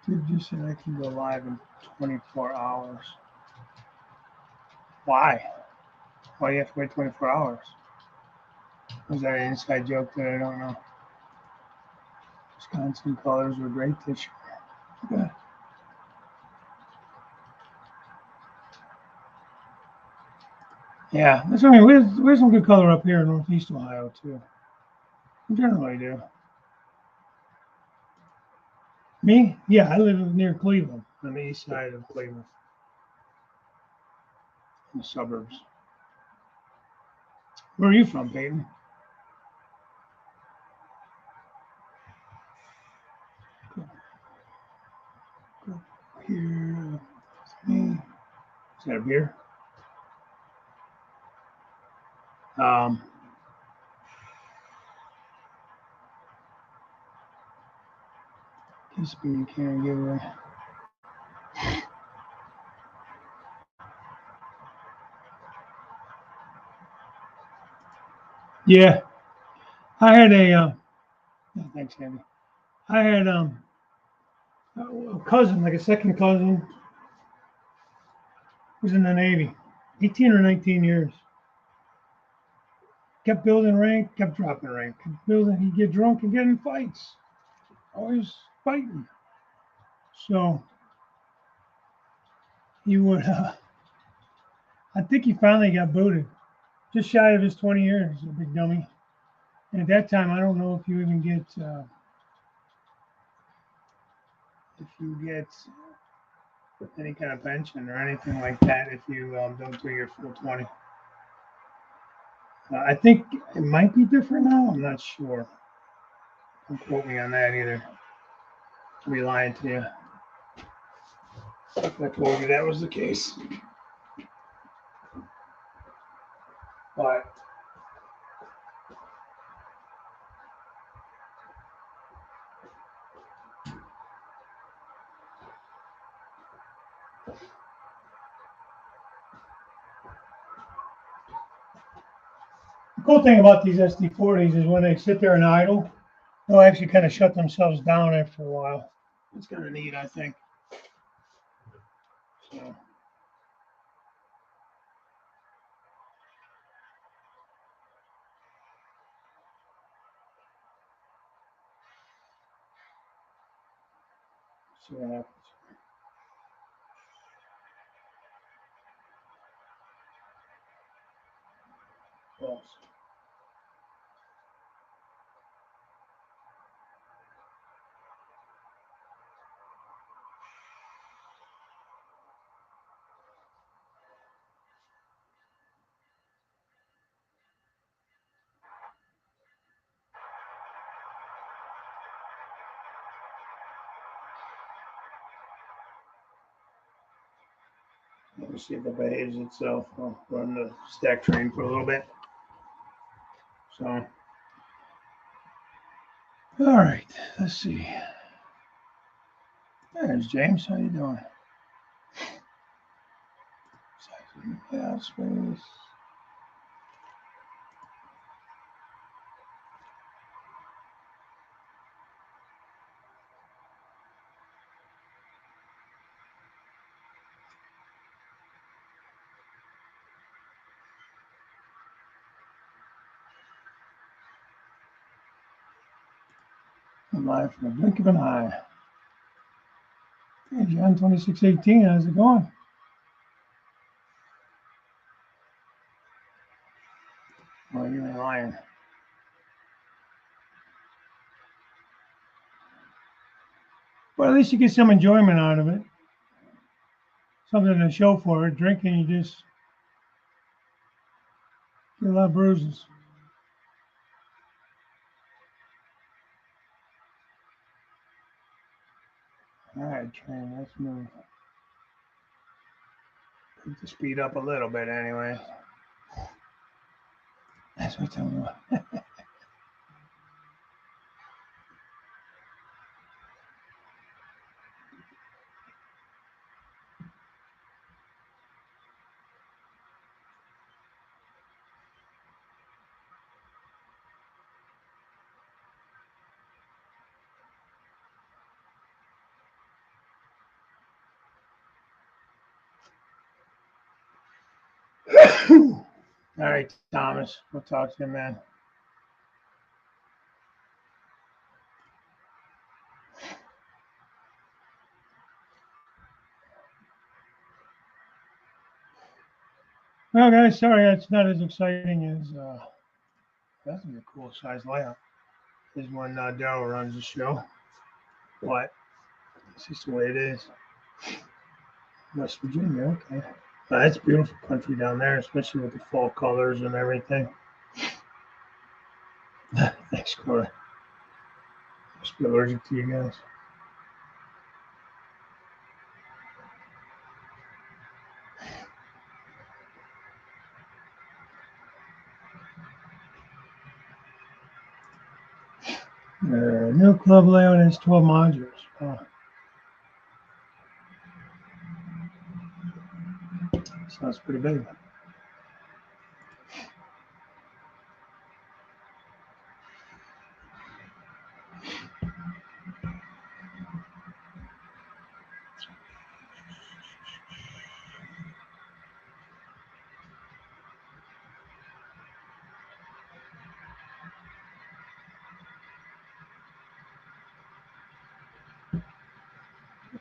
Dude just said I can go live in 24 hours. Why? Why do you have to wait 24 hours? Was that an inside joke that I don't know? Wisconsin colors were great this year. Okay. Yeah, that's, I mean, we're some good color up here in Northeast Ohio too. We generally do. Me? Yeah, I live near Cleveland, on the east side of Cleveland, in the suburbs. Where are you from, Peyton? Go here. Me. Is that a beer? Um, Kiss me, can't give away. Yeah, I had thanks, Andy. I had a cousin, like a second cousin, was in the Navy, 18 or 19 years. Kept building rank, kept dropping rank. Kept building, he'd get drunk and get in fights. Always fighting. So he would, I think he finally got booted. Just shy of his 20 years, a big dummy. And at that time, I don't know if you even get, any kind of pension or anything like that if you don't do your full 20. I think it might be different now. I'm not sure. Don't quote me on that either. I'll be lying to you if I told you that was the case. But the cool thing about these SD40s is when they sit there and idle, they'll actually kind of shut themselves down after a while. It's kind of neat, I think. So, see what happens. Yes. Let me see if it behaves itself. I'll run the stack train for a little bit. So, all right, let's see. There's James. How you doing? Yeah, space. I'm live from the blink of an eye. Hey, John 2618, how's it going? Well, you ain't lying. Well, at least you get some enjoyment out of it. Something to show for it. Drinking, you just A lot of bruises. All right, train, let's move. Pick the speed up a little bit anyway. That's what I'm talking about. All right, Thomas, we'll talk to you, man. Well, guys, sorry it's not as exciting as that's a cool size layout. Is when Daryl runs the show, but it's just the way it is. West Virginia, okay. That's beautiful country down there, especially with the fall colors and everything. Thanks, Corey. Must be allergic to you guys. New club layout has 12 modules. Oh, sounds pretty big.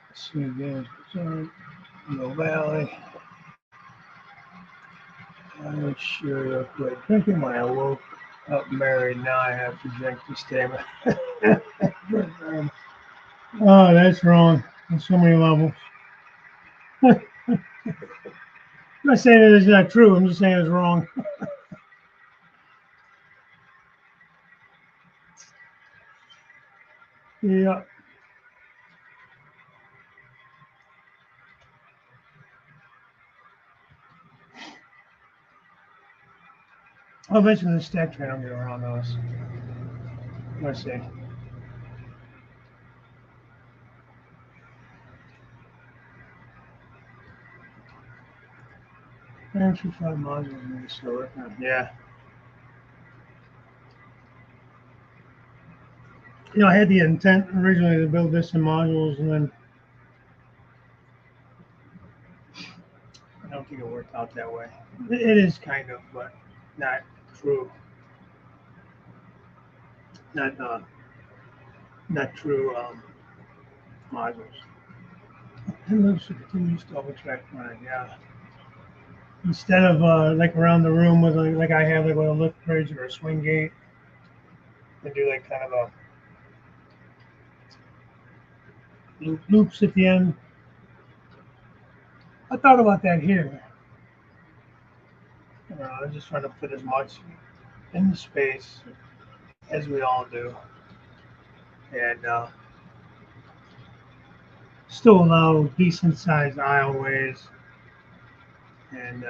Let's see again. Mill Valley. I sure look like drinking when I woke up married. Now I have to drink to stay. Oh, that's wrong on so many levels. I'm not saying that it's not true. I'm just saying it's wrong. Yeah. I'll eventually the stack train will get around those. Let's see. Entry 5 modules in this store. Yeah. I had the intent originally to build this in modules, and then I don't think it worked out that way. It is kind of, but not true. Not not true modules. And those should continue to double check mine. Yeah. Instead of like around the room with like I have like with a lift bridge or a swing gate, and do like kind of a loops at the end. I thought about that here. I'm just trying to fit as much in the space as we all do, and still allow decent sized aisleways. And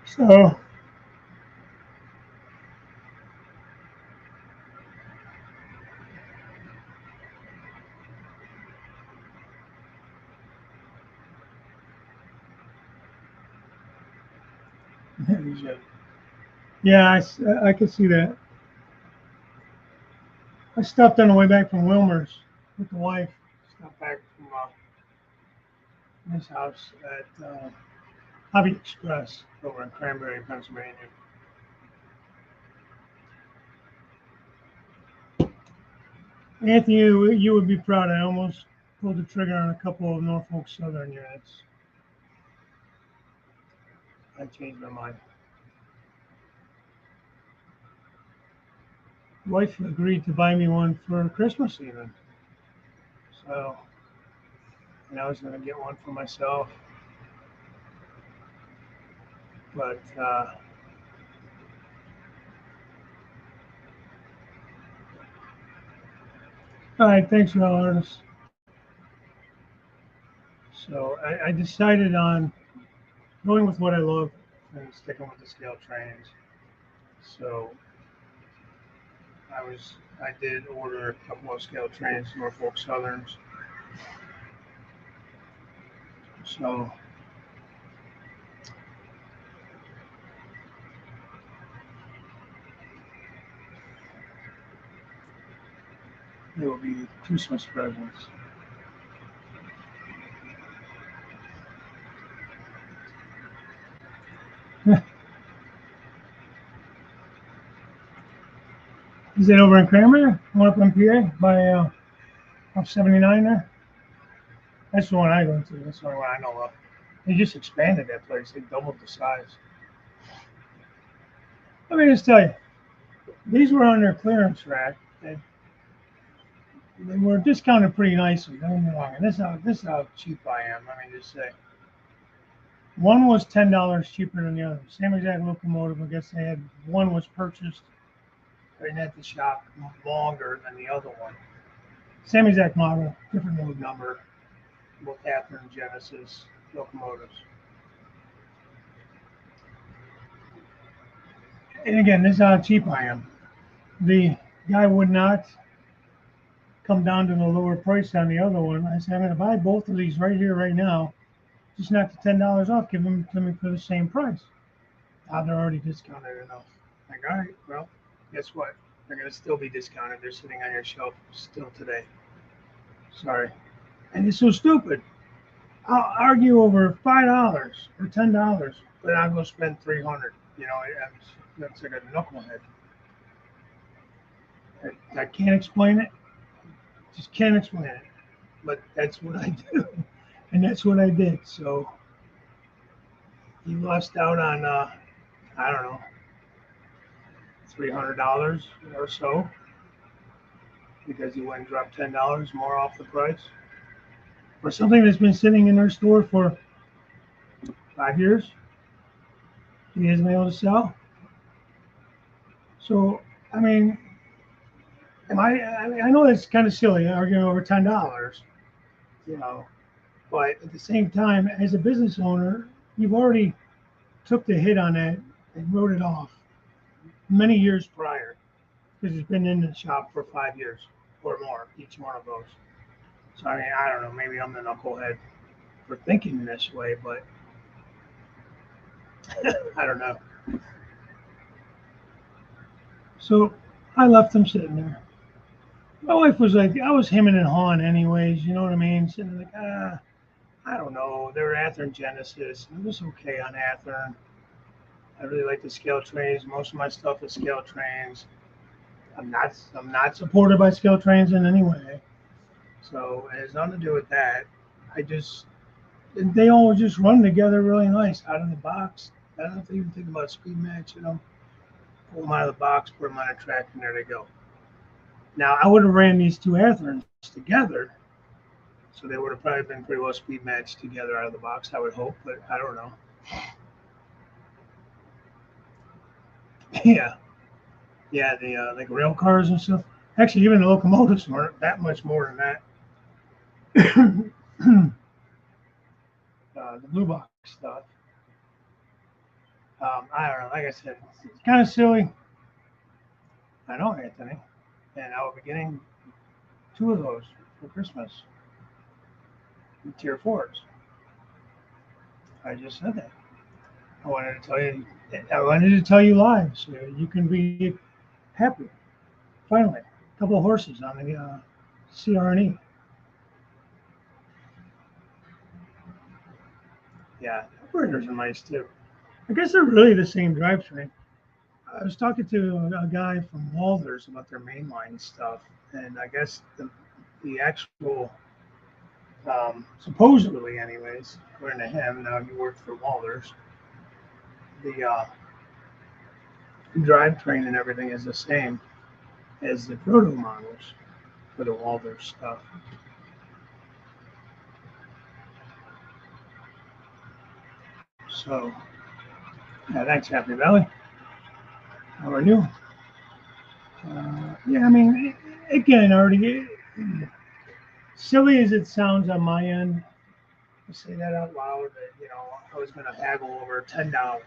so, yeah, I could see that. I stopped on the way back from Wilmer's with the wife. Stopped back from his house at Hobby Express over in Cranberry, Pennsylvania. Anthony, you would be proud. I almost pulled the trigger on a couple of Norfolk Southern units. I changed my mind. wife agreed to buy me one for Christmas even. So, and I was going to get one for myself. But, all right, thanks, real artist. So I decided on going with what I love and sticking with the scale trains. So I did order a couple of scale trains, Norfolk Southerns. So they will be Christmas presents. Is it over in Cranberry? One up in PA by off 79 there? That's the one I go to. That's the only one I know of. They just expanded that place. They doubled the size. Let me just tell you, these were on their clearance rack. They were discounted pretty nicely. Don't get me wrong. And this is how cheap I am. Let me just say, one was $10 cheaper than the other. Same exact locomotive. I guess they had one was purchased right at the shop longer than the other one. Same exact model, different load number. Both Athearn and Genesis locomotives. And again, this is how cheap I am. The guy would not come down to the lower price on the other one. I said, I'm going to buy both of these right here, right now. Just knock the $10 off, give them to me for the same price. Now they're already discounted enough. Like, all right, well, guess what? They're going to still be discounted. They're sitting on your shelf still today. Sorry. And it's so stupid. I'll argue over $5 or $10, but I'll go spend $300. You know, that's like a knucklehead. I can't explain it. Just can't explain it. But that's what I do, and that's what I did. So you lost out on I don't know, $300 or so because you went and dropped $10 more off the price for something that's been sitting in their store for 5 years. He hasn't been able to sell. So I mean, I know it's kind of silly arguing over $10, you know, but at the same time, as a business owner, you've already took the hit on that and wrote it off many years prior because it's been in the shop for 5 years or more, each one of those. So I mean, I don't know, maybe I'm the knucklehead for thinking this way, but I don't know. So I left them sitting there. My wife was like, I was hemming and hawing anyways, you know what I mean? Sitting like, I don't know. They were Athearn Genesis. It was okay on Athearn. I really like the scale trains. Most of my stuff is scale trains. I'm not supported by scale trains in any way. So it has nothing to do with that. I just they all just run together really nice out of the box. I don't have to even think about speed match, you know. Pull them out of the box, put them on a track, and there they go. Now I would have ran these two Athearns together, so they would have probably been pretty well speed matched together out of the box, I would hope, but I don't know. Yeah, yeah, the like rail cars and stuff. Actually, even the locomotives weren't that much more than that. The blue box stuff. I don't know. Like I said, it's kind of silly. I know, Anthony, and I will be getting two of those for Christmas. Tier fours. I just said that. I wanted to tell you. I wanted to tell you live so you can be happy. Finally, a couple of horses on the CR&E. Yeah, operators are nice too. I guess they're really the same drivetrain. I was talking to a guy from Walters about their mainline stuff, and I guess the actual, supposedly, anyways, according to him, now he worked for Walters, the drivetrain and everything is the same. as the proto models for all their stuff. So, yeah, thanks, Happy Valley. How are you? Yeah, I mean, again, already silly as it sounds on my end to say that out loud, that I was going to haggle over $10.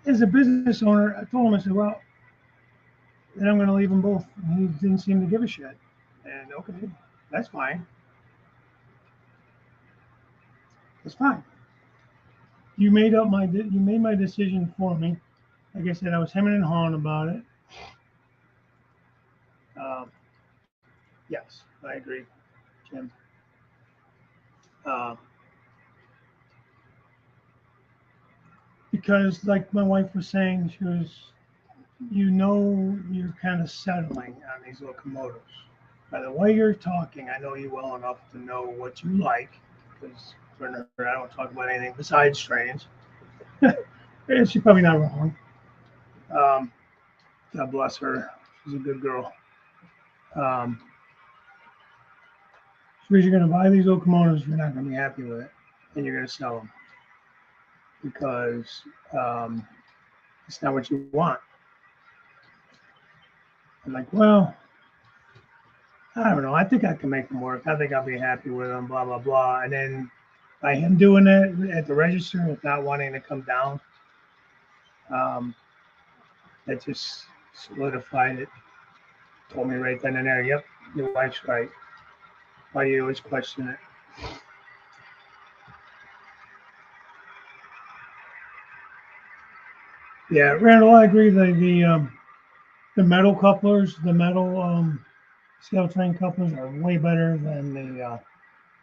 As a business owner, I told him, I said, well, then I'm going to leave them both. And he didn't seem to give a shit. And okay, that's fine. That's fine. You made my decision for me. Like I said, I was hemming and hawing about it. Um, yes, I agree, Jim. Uh, because, like my wife was saying, you're kind of settling on these locomotives. By the way you're talking, I know you well enough to know what you like, because I don't talk about anything besides trains. And she's probably not wrong. Um, God bless her. She's a good girl. Um, so you're going to buy these locomotives, you're not going to be happy with it, and you're going to sell them because it's not what you want. I'm like, well, I don't know. I think I can make them work. I think I'll be happy with them, blah, blah, blah. And then by him doing it at the register with not wanting to come down, that just solidified it. Told me right then and there, yep, your wife's right. Why do you always question it? Yeah, Randall, I agree. The metal couplers, the metal scale train couplers are way better than the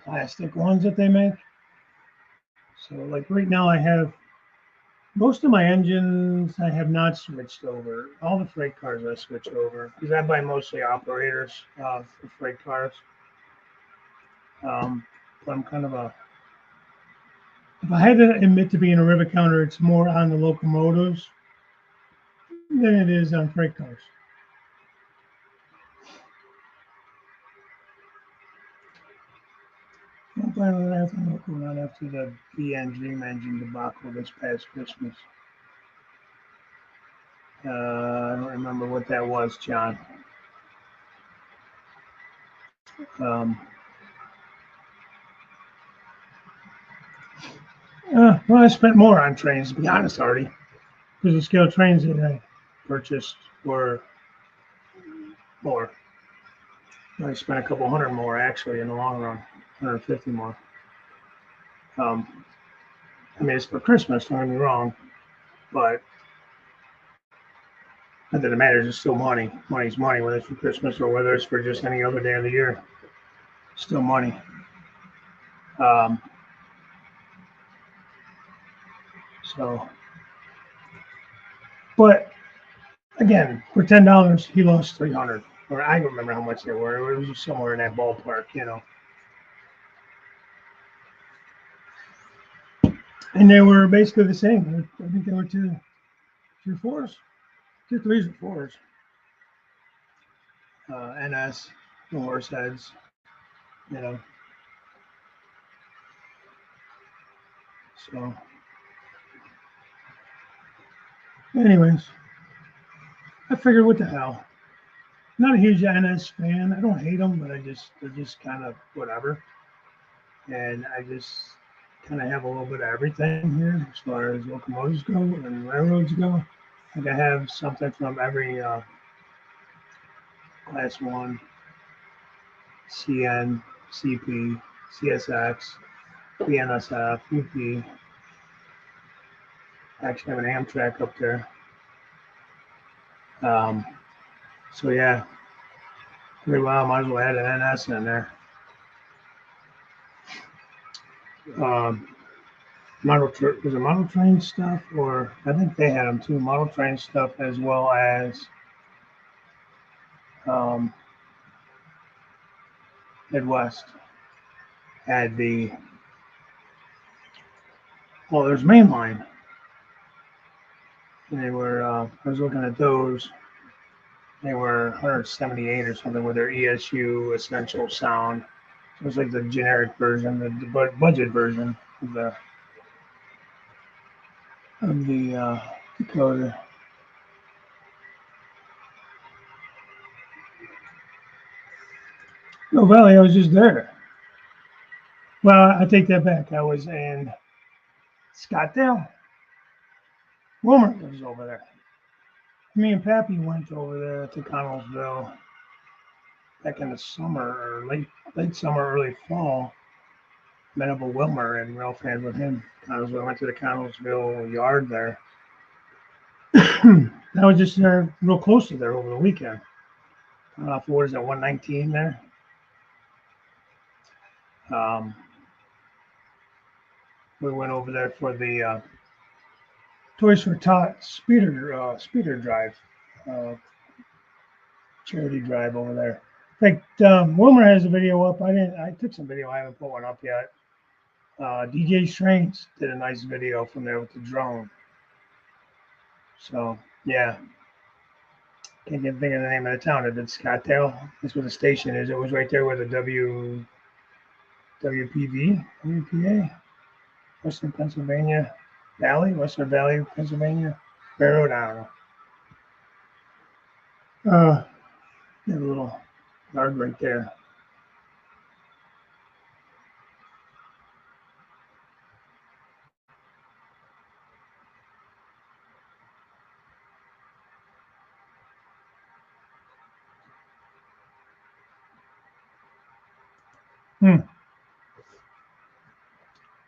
plastic ones that they make. So, like right now, I have most of my engines. I have not switched over. All the freight cars I switch over because I buy mostly operators for freight cars. But I'm kind of a. If I had to admit to being a rivet counter, it's more on the locomotives than it is on freight cars. I'm planning on having look around after the BN Dream Engine debacle this past Christmas. I don't remember what that was, John. Um, well, I spent more on trains, to be honest, Artie, because the scale trains that I purchased were more. I spent a couple hundred more, actually, in the long run, 150 more. I mean, it's for Christmas, don't get me wrong, but not that it matters, it's still money. Money's money, whether it's for Christmas or whether it's for just any other day of the year. Still money. Um, so, but again, for $10, he lost 300. Or I don't remember how much they were. It was somewhere in that ballpark. And they were basically the same. I think they were two fours, two threes or fours. NS, the horse heads, you know. So, anyways, I figured, what the hell? I'm not a huge NS fan. I don't hate them, but they're just kind of whatever. And I just kind of have a little bit of everything here as far as locomotives go and railroads go. Like I have something from every class one, CN, CP, CSX, BNSF, UP. Actually have an Amtrak up there. Um, so yeah, pretty well. Might as well add an NS in there. Um, was it model train stuff, or I think they had them too. Model train stuff as well as um, Midwest had there's mainline. And they were, I was looking at those. They were 178 or something with their ESU Essential Sound. So it's like the generic version, the budget version of the decoder. No Valley, I was just there. Well, I take that back. I was in Scottsdale. Wilmer lives over there. Me and Pappy went over there to Connellsville back in the summer, or late summer, early fall. Met up with Wilmer and real fans with him. Connellsville. I went to the Connellsville yard there. I was just there, real close to there over the weekend. Off what is that, 119 there? We went over there for the Toys for Tots speeder drive, charity drive over there. In fact, Wilmer has a video up. I took some video. I haven't put one up yet. DJ Strains did a nice video from there with the drone. So yeah, can't think of the name of the town. It's Scottsdale. That's where the station is. It was right there where the WPA, Western Pennsylvania Valley, Western Valley, Pennsylvania Railroad. I don't know. They have a little yard right there.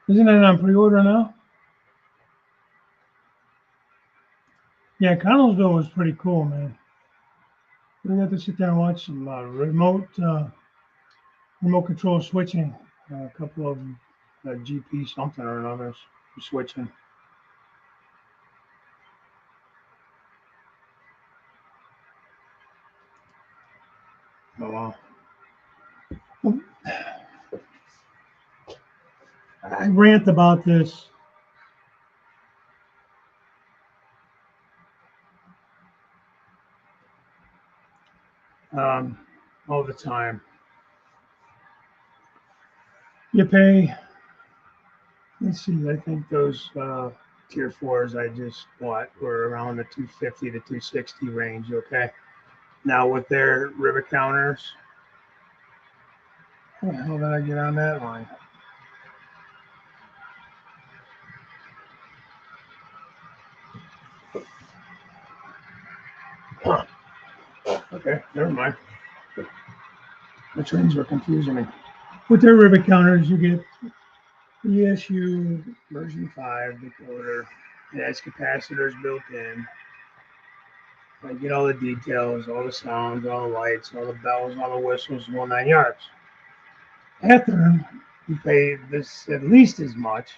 Isn't it on pre-order now? Yeah, Connellsville was pretty cool, man. We got to sit there and watch some remote control switching. A couple of GP something or another switching. Oh wow. I rant about this all the time. You pay, let's see, I think those tier 4s I just bought were around the 250 to 260 range, okay? Now with their rivet counters, how the hell did I get on that line? Huh. Okay, never mind. The trains were confusing me. With their rivet counters, you get ESU version 5 decoder. It has capacitors built in. I get all the details, all the sounds, all the lights, all the bells, all the whistles, the whole 9 yards. After you pay this at least as much,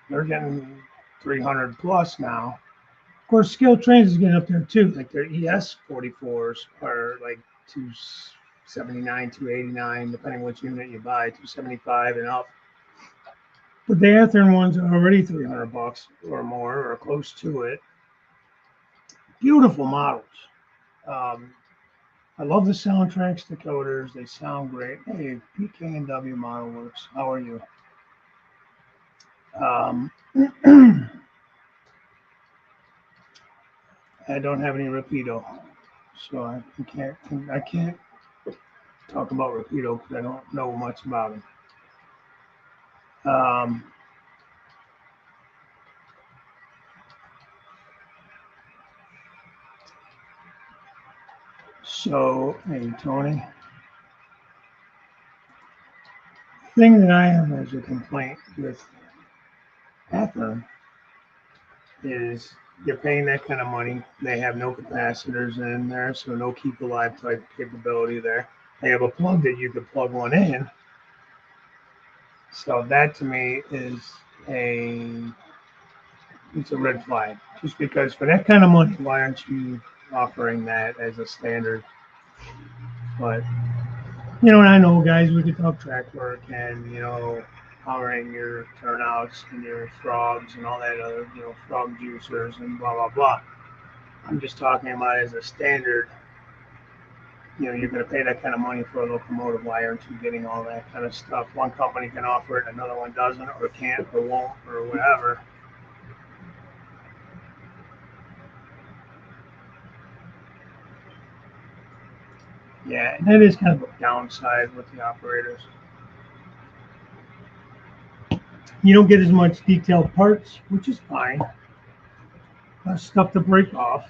they're getting 300 plus now. Of course, Skilled Trains is getting up there too. Like their ES 44s are like 279, 289, depending which unit you buy, 275 and up. But the Athearn ones are already 300 bucks or more, or close to it. Beautiful models. I love the soundtracks, decoders. They sound great. Hey, PK&W Model Works. How are you? I don't have any Rapido, so I can't talk about Rapido because I don't know much about them. So, hey, Tony. Thing that I have as a complaint with Athearn is you're paying that kind of money. They have no capacitors in there, so no keep alive type capability there. They have a plug that you could plug one in. So that to me is it's a red flag. Just because for that kind of money, why aren't you offering that as a standard? But and I know, guys, we could talk track work and powering your turnouts and your frogs and all that other, frog juicers and blah blah blah. I'm just talking about as a standard. You're going to pay that kind of money for a locomotive. Why aren't you getting all that kind of stuff? One company can offer it, another one doesn't, or can't, or won't, or whatever. Yeah, and that is kind of a downside with the operators. You don't get as much detailed parts, which is fine. Stuff to break off.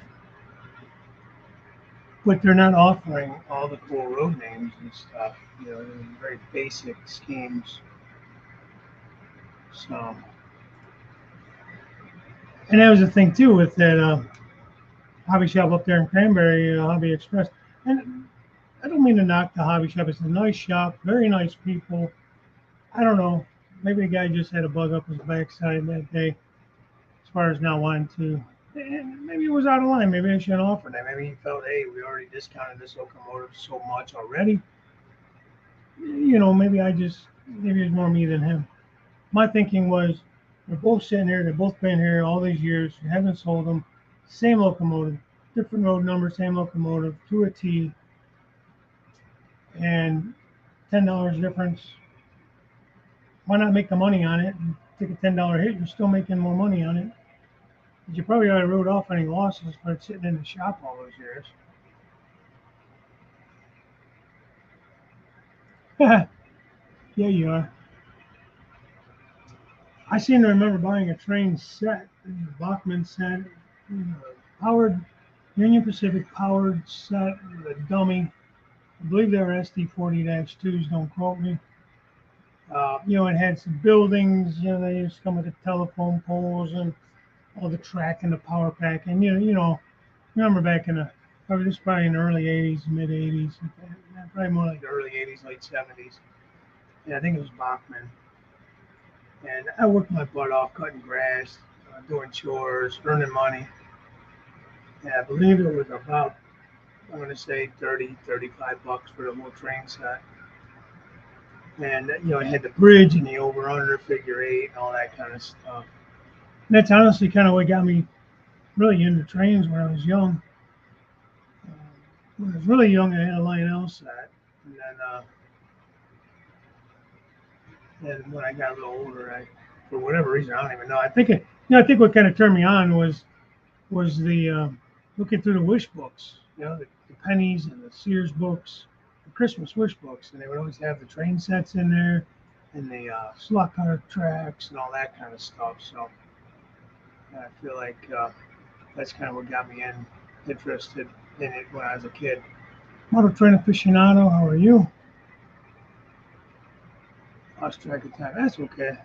But they're not offering all the cool road names and stuff. Very basic schemes. So, and that was the thing too with that hobby shop up there in Cranberry, Hobby Express. And I don't mean to knock the hobby shop. It's a nice shop, very nice people. I don't know. Maybe the guy just had a bug up his backside that day, as far as not wanting to. And maybe it was out of line. Maybe I shouldn't offer that. Maybe he felt, hey, we already discounted this locomotive so much already. Maybe it's more me than him. My thinking was, they're both sitting here. They've both been here all these years. You haven't sold them. Same locomotive, different road number, same locomotive to a T, and $10 difference. Why not make the money on it and take a $10 hit? You're still making more money on it. But you probably already wrote off any losses for it sitting in the shop all those years. Yeah, you are. I seem to remember buying a train set, a Bachman set, powered Union Pacific powered set with a dummy. I believe they were SD40-2s. Don't quote me. It had some buildings. They used to come with the telephone poles and all the track and the power pack. And remember back in probably in the early '80s, mid '80s, probably more like the early '80s, late '70s. Yeah, I think it was Bachman. And I worked my butt off cutting grass, doing chores, earning money. And I believe it was about, I'm going to say 30, 35 bucks for the whole train set. And, it had the bridge and the over-under figure eight and all that kind of stuff. And that's honestly kind of what got me really into trains when I was young. When I was really young, I had a Lionel set. And then when I got a little older, for whatever reason, I don't even know. I think what kind of turned me on was the looking through the wish books, the pennies and the Sears books, the Christmas wish books, and they would always have the train sets in there, and the slot car tracks and all that kind of stuff. So I feel like that's kind of what got me interested in it when I was a kid. Model train aficionado, how are you? Lost track of time. That's okay.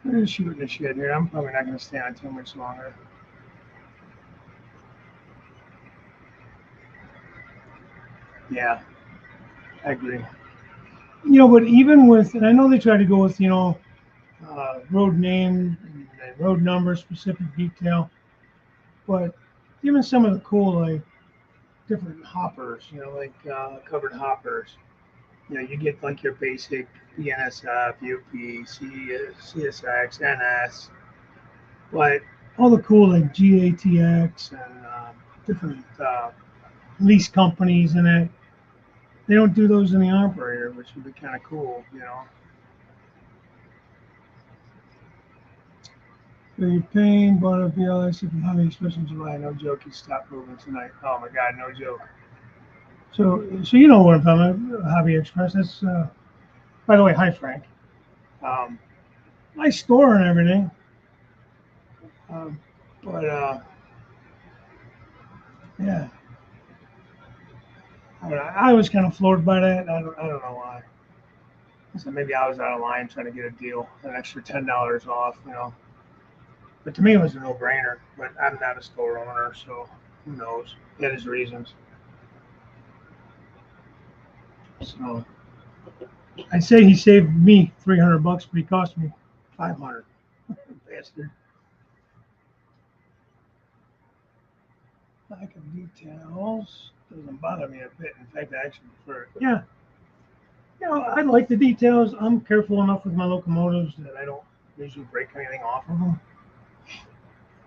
We're just shooting the shit here. I'm probably not going to stay on too much longer. Yeah, I agree. But even with, and I know they try to go with, road name and road number, specific detail, but even some of the cool, like, different hoppers, like covered hoppers, you get like your basic BNSF, UP, CSX, NS, but all the cool, like GATX and different lease companies and that, they don't do those in the operator, which would be kind of cool. The pain, bought a BLS from Hobby Express in July. No joke, he stopped moving tonight. Oh my God, no joke. So you know what I'm talking about, Hobby Express. That's, by the way, hi Frank. Um, nice store and everything, um, but yeah, I was kind of floored by that. I don't know why. So maybe I was out of line trying to get a deal, an extra $10 off. But to me, it was a no-brainer. But I'm not a store owner, so who knows? He had his reasons. So I say he saved me $300, but he cost me $500. Bastard. Lack of details doesn't bother me a bit. In fact, I actually prefer it. Yeah, You know, I like the details. I'm careful enough with my locomotives that I don't usually break anything off of them.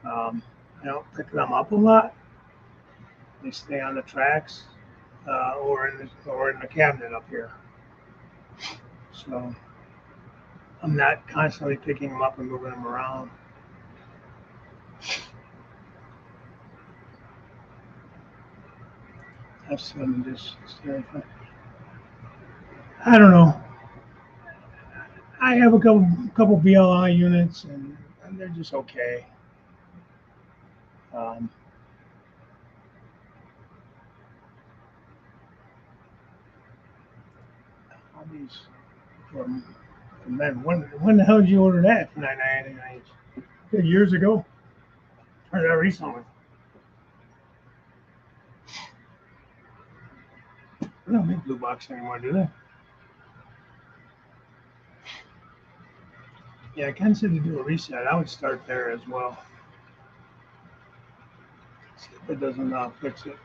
I don't pick them up a lot. They stay on the tracks or in the cabinet up here. So I'm not constantly picking them up and moving them around. Have some just I don't know. I have a couple BLI units and they're just okay. Um, hobbies for men. When the hell did you order that for 9.99? Years ago, or that recently? They don't make blue box anymore, do they? Yeah, I consider to do a reset. I would start there as well. See if it doesn't fix it.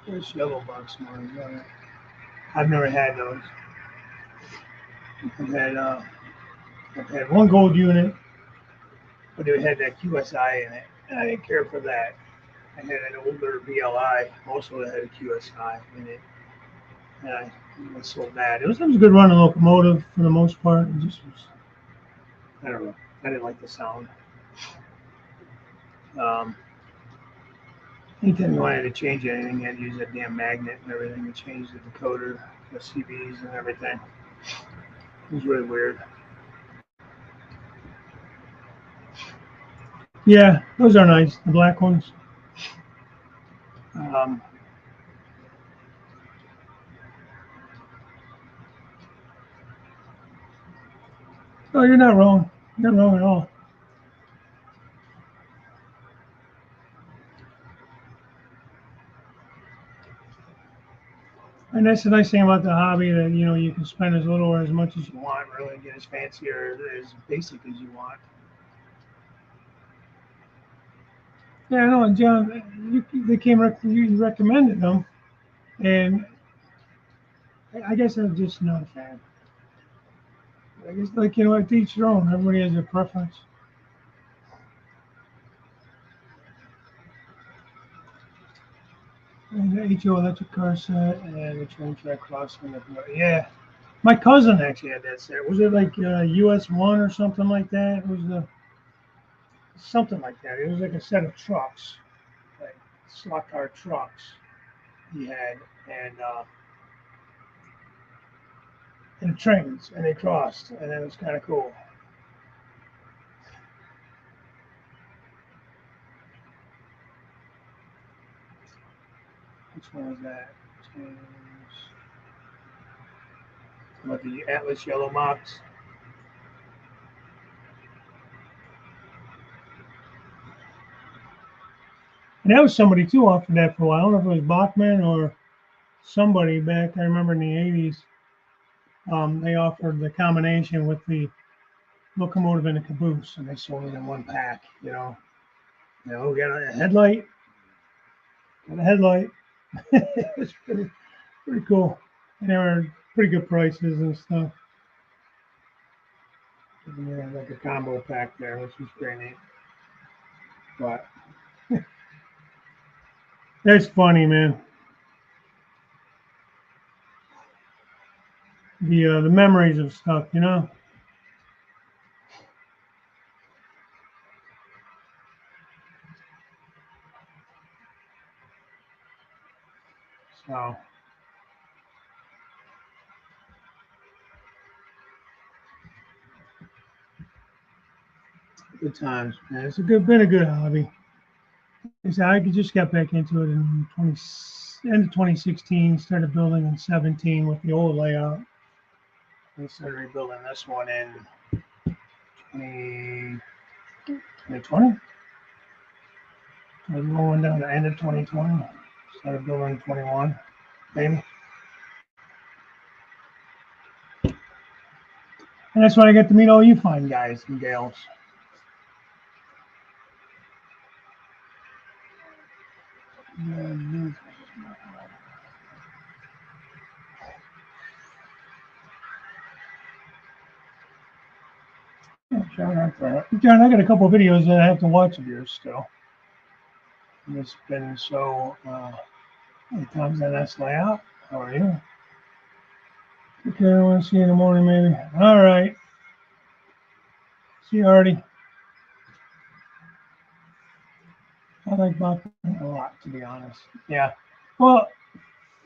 There's yellow box ones. I've never had those. I've had uh, I've had one gold unit, but it had that QSI in it, and I didn't care for that. I had an older BLI, also that had a QSI in it, and I sold that. It was a good running locomotive for the most part. It just was, I don't know. I didn't like the sound. Um, Anytime you wanted to change anything, you had to use that damn magnet and everything to change the decoder, the CVs and everything. It was really weird. Yeah, those are nice, the black ones. Um, oh, you're not wrong. You're not wrong at all. And that's the nice thing about the hobby that you can spend as little or as much as you want, really get as fancy or as basic as you want. Yeah, I know, and John, you recommended them, and I guess I'm just not a fan. I guess to each their own. Everybody has their preference. And the HO electric car set and the train track crossing. Yeah, my cousin actually had that set. Was it like US 1 or something like that? It was something like that. It was like a set of trucks, like slot car trucks he had, and trains, and they crossed, and it was kind of cool. Which one was that? James. About the Atlas Yellow Mox. And that was somebody too offered that for a while. I don't know if it was Bachman or somebody back. I remember in the '80s, they offered the combination with the locomotive and the caboose, and they sold it in one pack. We got a headlight, got a headlight. It was pretty cool, and they were pretty good prices and stuff. And they had like a combo pack there, which was pretty neat. But that's funny, man. The memories of stuff. So good times, man. Been a good hobby. I just got back into it in end of 2016. Started building in 17 with the old layout. We started rebuilding this one in 2020. I was going down to end of 2020. Started building in 21, maybe. And that's when I get to meet all you fine guys and gals. John, I got a couple of videos that I have to watch of yours still. It's been so many times on this layout. How are you? Okay, I want to see you in the morning, maybe. All right. See you, Artie. I like Bachman a lot, to be honest. Yeah. Well,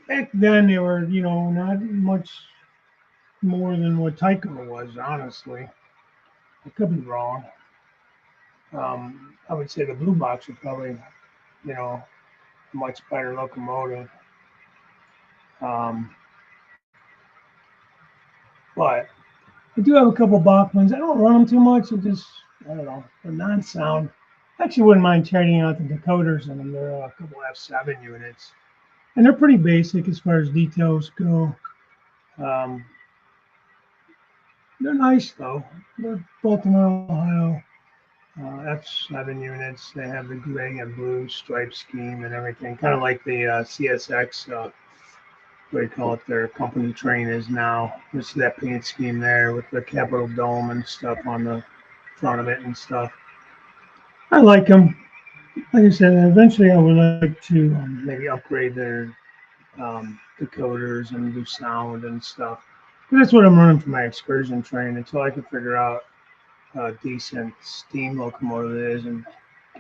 back then they were, not much more than what Tyco was, honestly. I could be wrong. I would say the Blue Box was probably, a much better locomotive. Um, but I do have a couple Bachmans. I don't run them too much. I don't know, the non-sound. I actually wouldn't mind checking out the decoders in them. They're a couple F7 units. And they're pretty basic as far as details go. Um, they're nice, though. They're Baltimore, Ohio. F7 units. They have the gray and blue stripe scheme and everything, kind of like the CSX, what do you call it, their company train is now. You see that paint scheme there with the Capitol Dome and stuff on the front of it and stuff. I like them. Like I said, eventually I would like to maybe upgrade their decoders and do sound and stuff. But that's what I'm running for my excursion train until I can figure out a decent steam locomotive is, and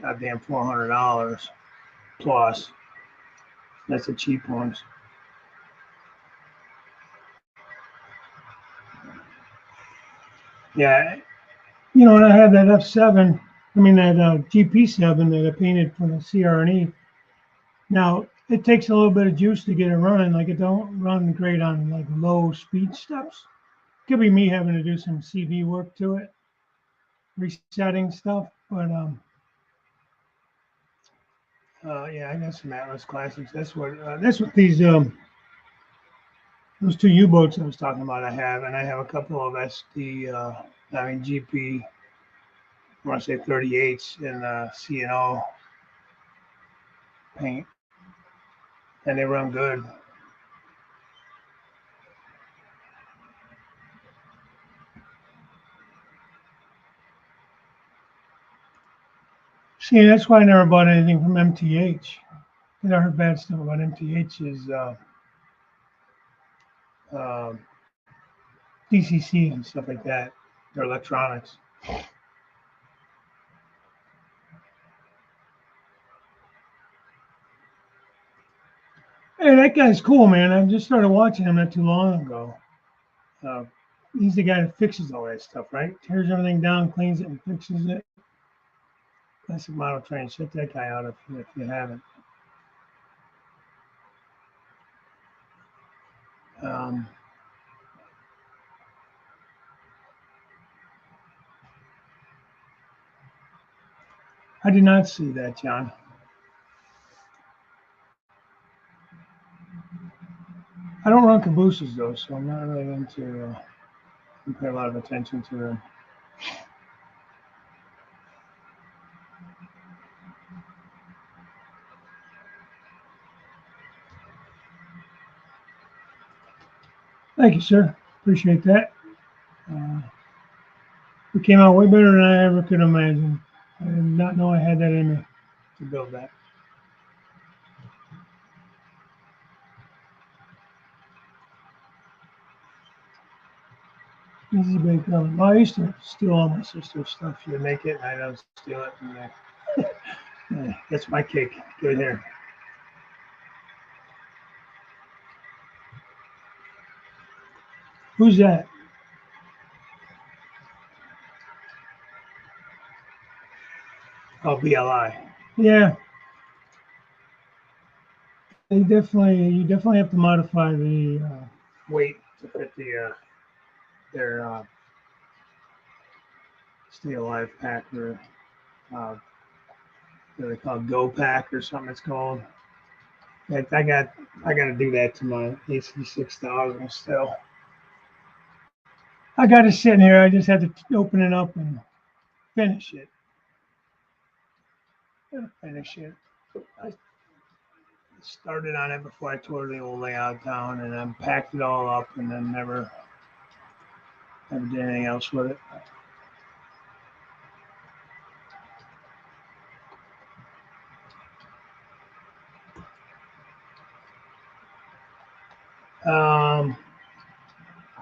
goddamn $400 plus. That's the cheap ones. Yeah, and I have that F7. I mean that GP7 that I painted for the CR&E. Now it takes a little bit of juice to get it running. Like it don't run great on like low speed steps. Could be me having to do some CV work to it, resetting stuff. But yeah, I got some Atlas Classics. That's what those two U-boats I was talking about I have, and I have a couple of GP, I want to say 38s in C&O paint, and they run good. See, that's why I never bought anything from MTH. I heard bad stuff about MTH's uh, DCC and stuff like that. Their electronics. Hey, that guy's cool, man. I just started watching him not too long ago. Uh, he's the guy that fixes all that stuff, right? Tears everything down, cleans it, and fixes it. Classic model train. Check that guy out if you haven't. Um, I did not see that, John. I don't run cabooses though, so I'm not really into. Pay a lot of attention to them. Thank you, sir. Appreciate that. It came out way better than I ever could imagine. I did not know I had that in me to build that. Easy bake oven. Well, I used to steal all my sister's stuff. She'd make it, and I don't steal it. And that's my cake. Good here. Who's that? Oh, BLI. Yeah, you definitely have to modify the weight to fit their Stay Alive pack or uh, what they call Go Pack or something. It's called. I got to do that to my AC6000 still. I got it sitting here. I just had to open it up and finish it. Finish it. I started on it before I tore the old layout down, and then packed it all up, and then never did anything else with it. Um,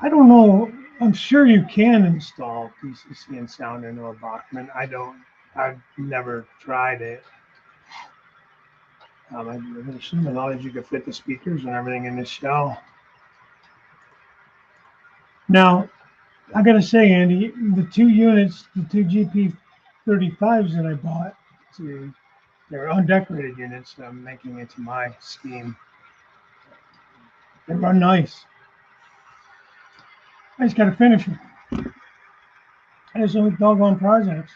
I don't know. I'm sure you can install DCC and sound into a Bachman. I've never tried it. I would assume as long as you could fit the speakers and everything in this shell. Now, I gotta say, Andy, the two units, the two GP35s that I bought, they're undecorated units that I'm making into my scheme. They run nice. I just gotta finish them. I have so many doggone projects.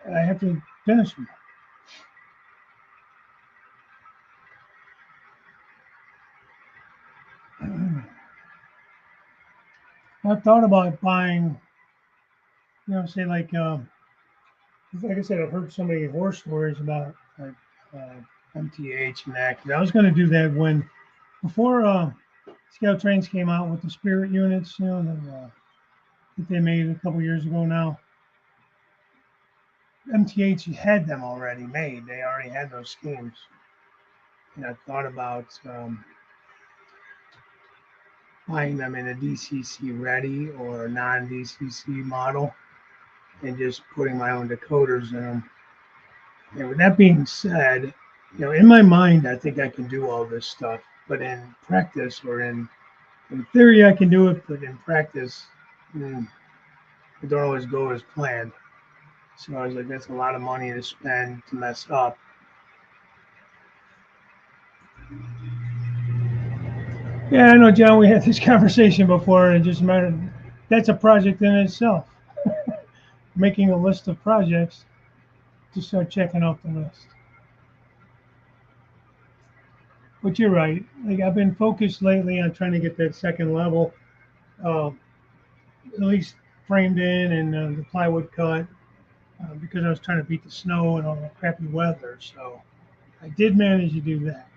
I have to finish them. I thought about buying, say like I said, I've heard so many horror stories about like MTH and that. 'Cause I was going to do that before Scout Trains came out with the Spirit units, that they made a couple years ago now. MTH had them already made. They already had those schemes. And I thought about buying them in a DCC ready or a non-DCC model and just putting my own decoders in them. And with that being said, in my mind, I think I can do all this stuff, but in practice or in theory, I can do it, but in practice, it don't always go as planned. So I was like, that's a lot of money to spend to mess up. Yeah, I know, John, we had this conversation before, and it just mattered. That's a project in itself. Making a list of projects to start checking off the list. But you're right. Like I've been focused lately on trying to get that second level, uh, at least framed in and the plywood cut, because I was trying to beat the snow and all the crappy weather. So I did manage to do that.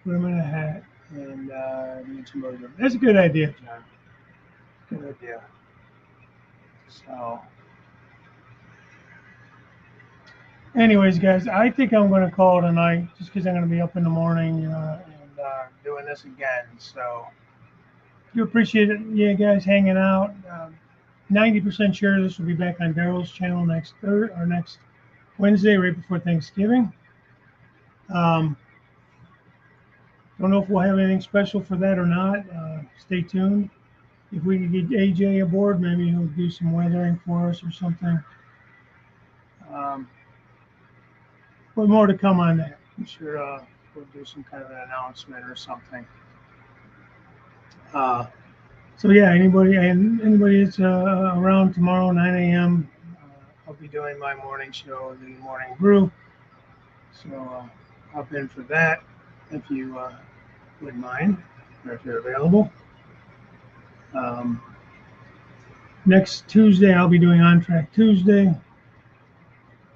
Put them in a hat and that's a good idea, John. Good idea. So, anyways, guys, I think I'm going to call it a night just because I'm going to be up in the morning, and doing this again. So, do appreciate it, you guys hanging out. 90% sure this will be back on Daryl's channel next Wednesday, right before Thanksgiving. Don't know if we'll have anything special for that or not. Stay tuned. If we can get AJ aboard, maybe he'll do some weathering for us or something. But more to come on that. I'm sure we'll do some kind of an announcement or something. So yeah, anybody that's around tomorrow, 9 a.m. I'll be doing my morning show, the Morning Brew. So hop in for that if you wouldn't mind, or if you're available. Next Tuesday, I'll be doing On Track Tuesday.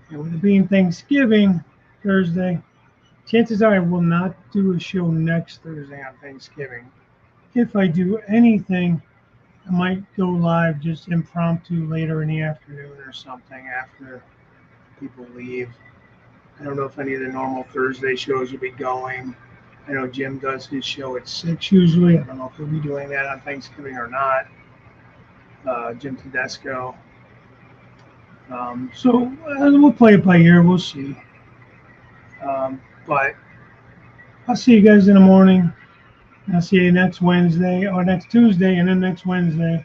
And with it being Thanksgiving Thursday, chances are I will not do a show next Thursday on Thanksgiving. If I do anything, I might go live just impromptu later in the afternoon or something after people leave. I don't know if any of the normal Thursday shows will be going. I know Jim does his show at 6 usually. I don't know if he'll be doing that on Thanksgiving or not. Jim Tedesco. So we'll play it by ear. We'll see. But I'll see you guys in the morning. I'll see you next Wednesday or next Tuesday and then next Wednesday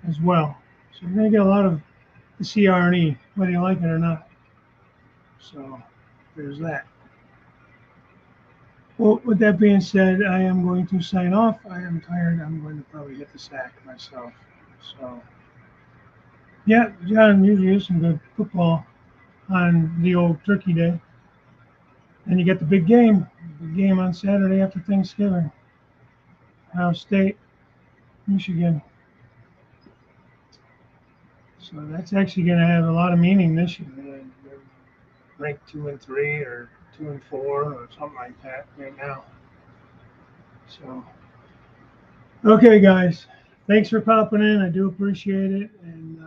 as well. So we're going to get a lot of the CR&E, whether you like it or not. So there's that. Well, with that being said, I am going to sign off. I am tired. I'm going to probably hit the sack myself. So, yeah, John, usually is some good football on the old Turkey Day. And you get the big game on Saturday after Thanksgiving. Ohio State, Michigan. So that's actually going to have a lot of meaning this year. They're ranked 2 and 3 or 2 and 4 or something like that right now. So, okay, guys, thanks for popping in. I do appreciate it. And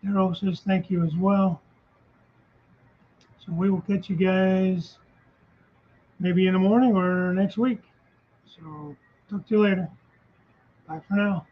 Daryl says thank you as well. So we will catch you guys maybe in the morning or next week. So talk to you later. Bye for now.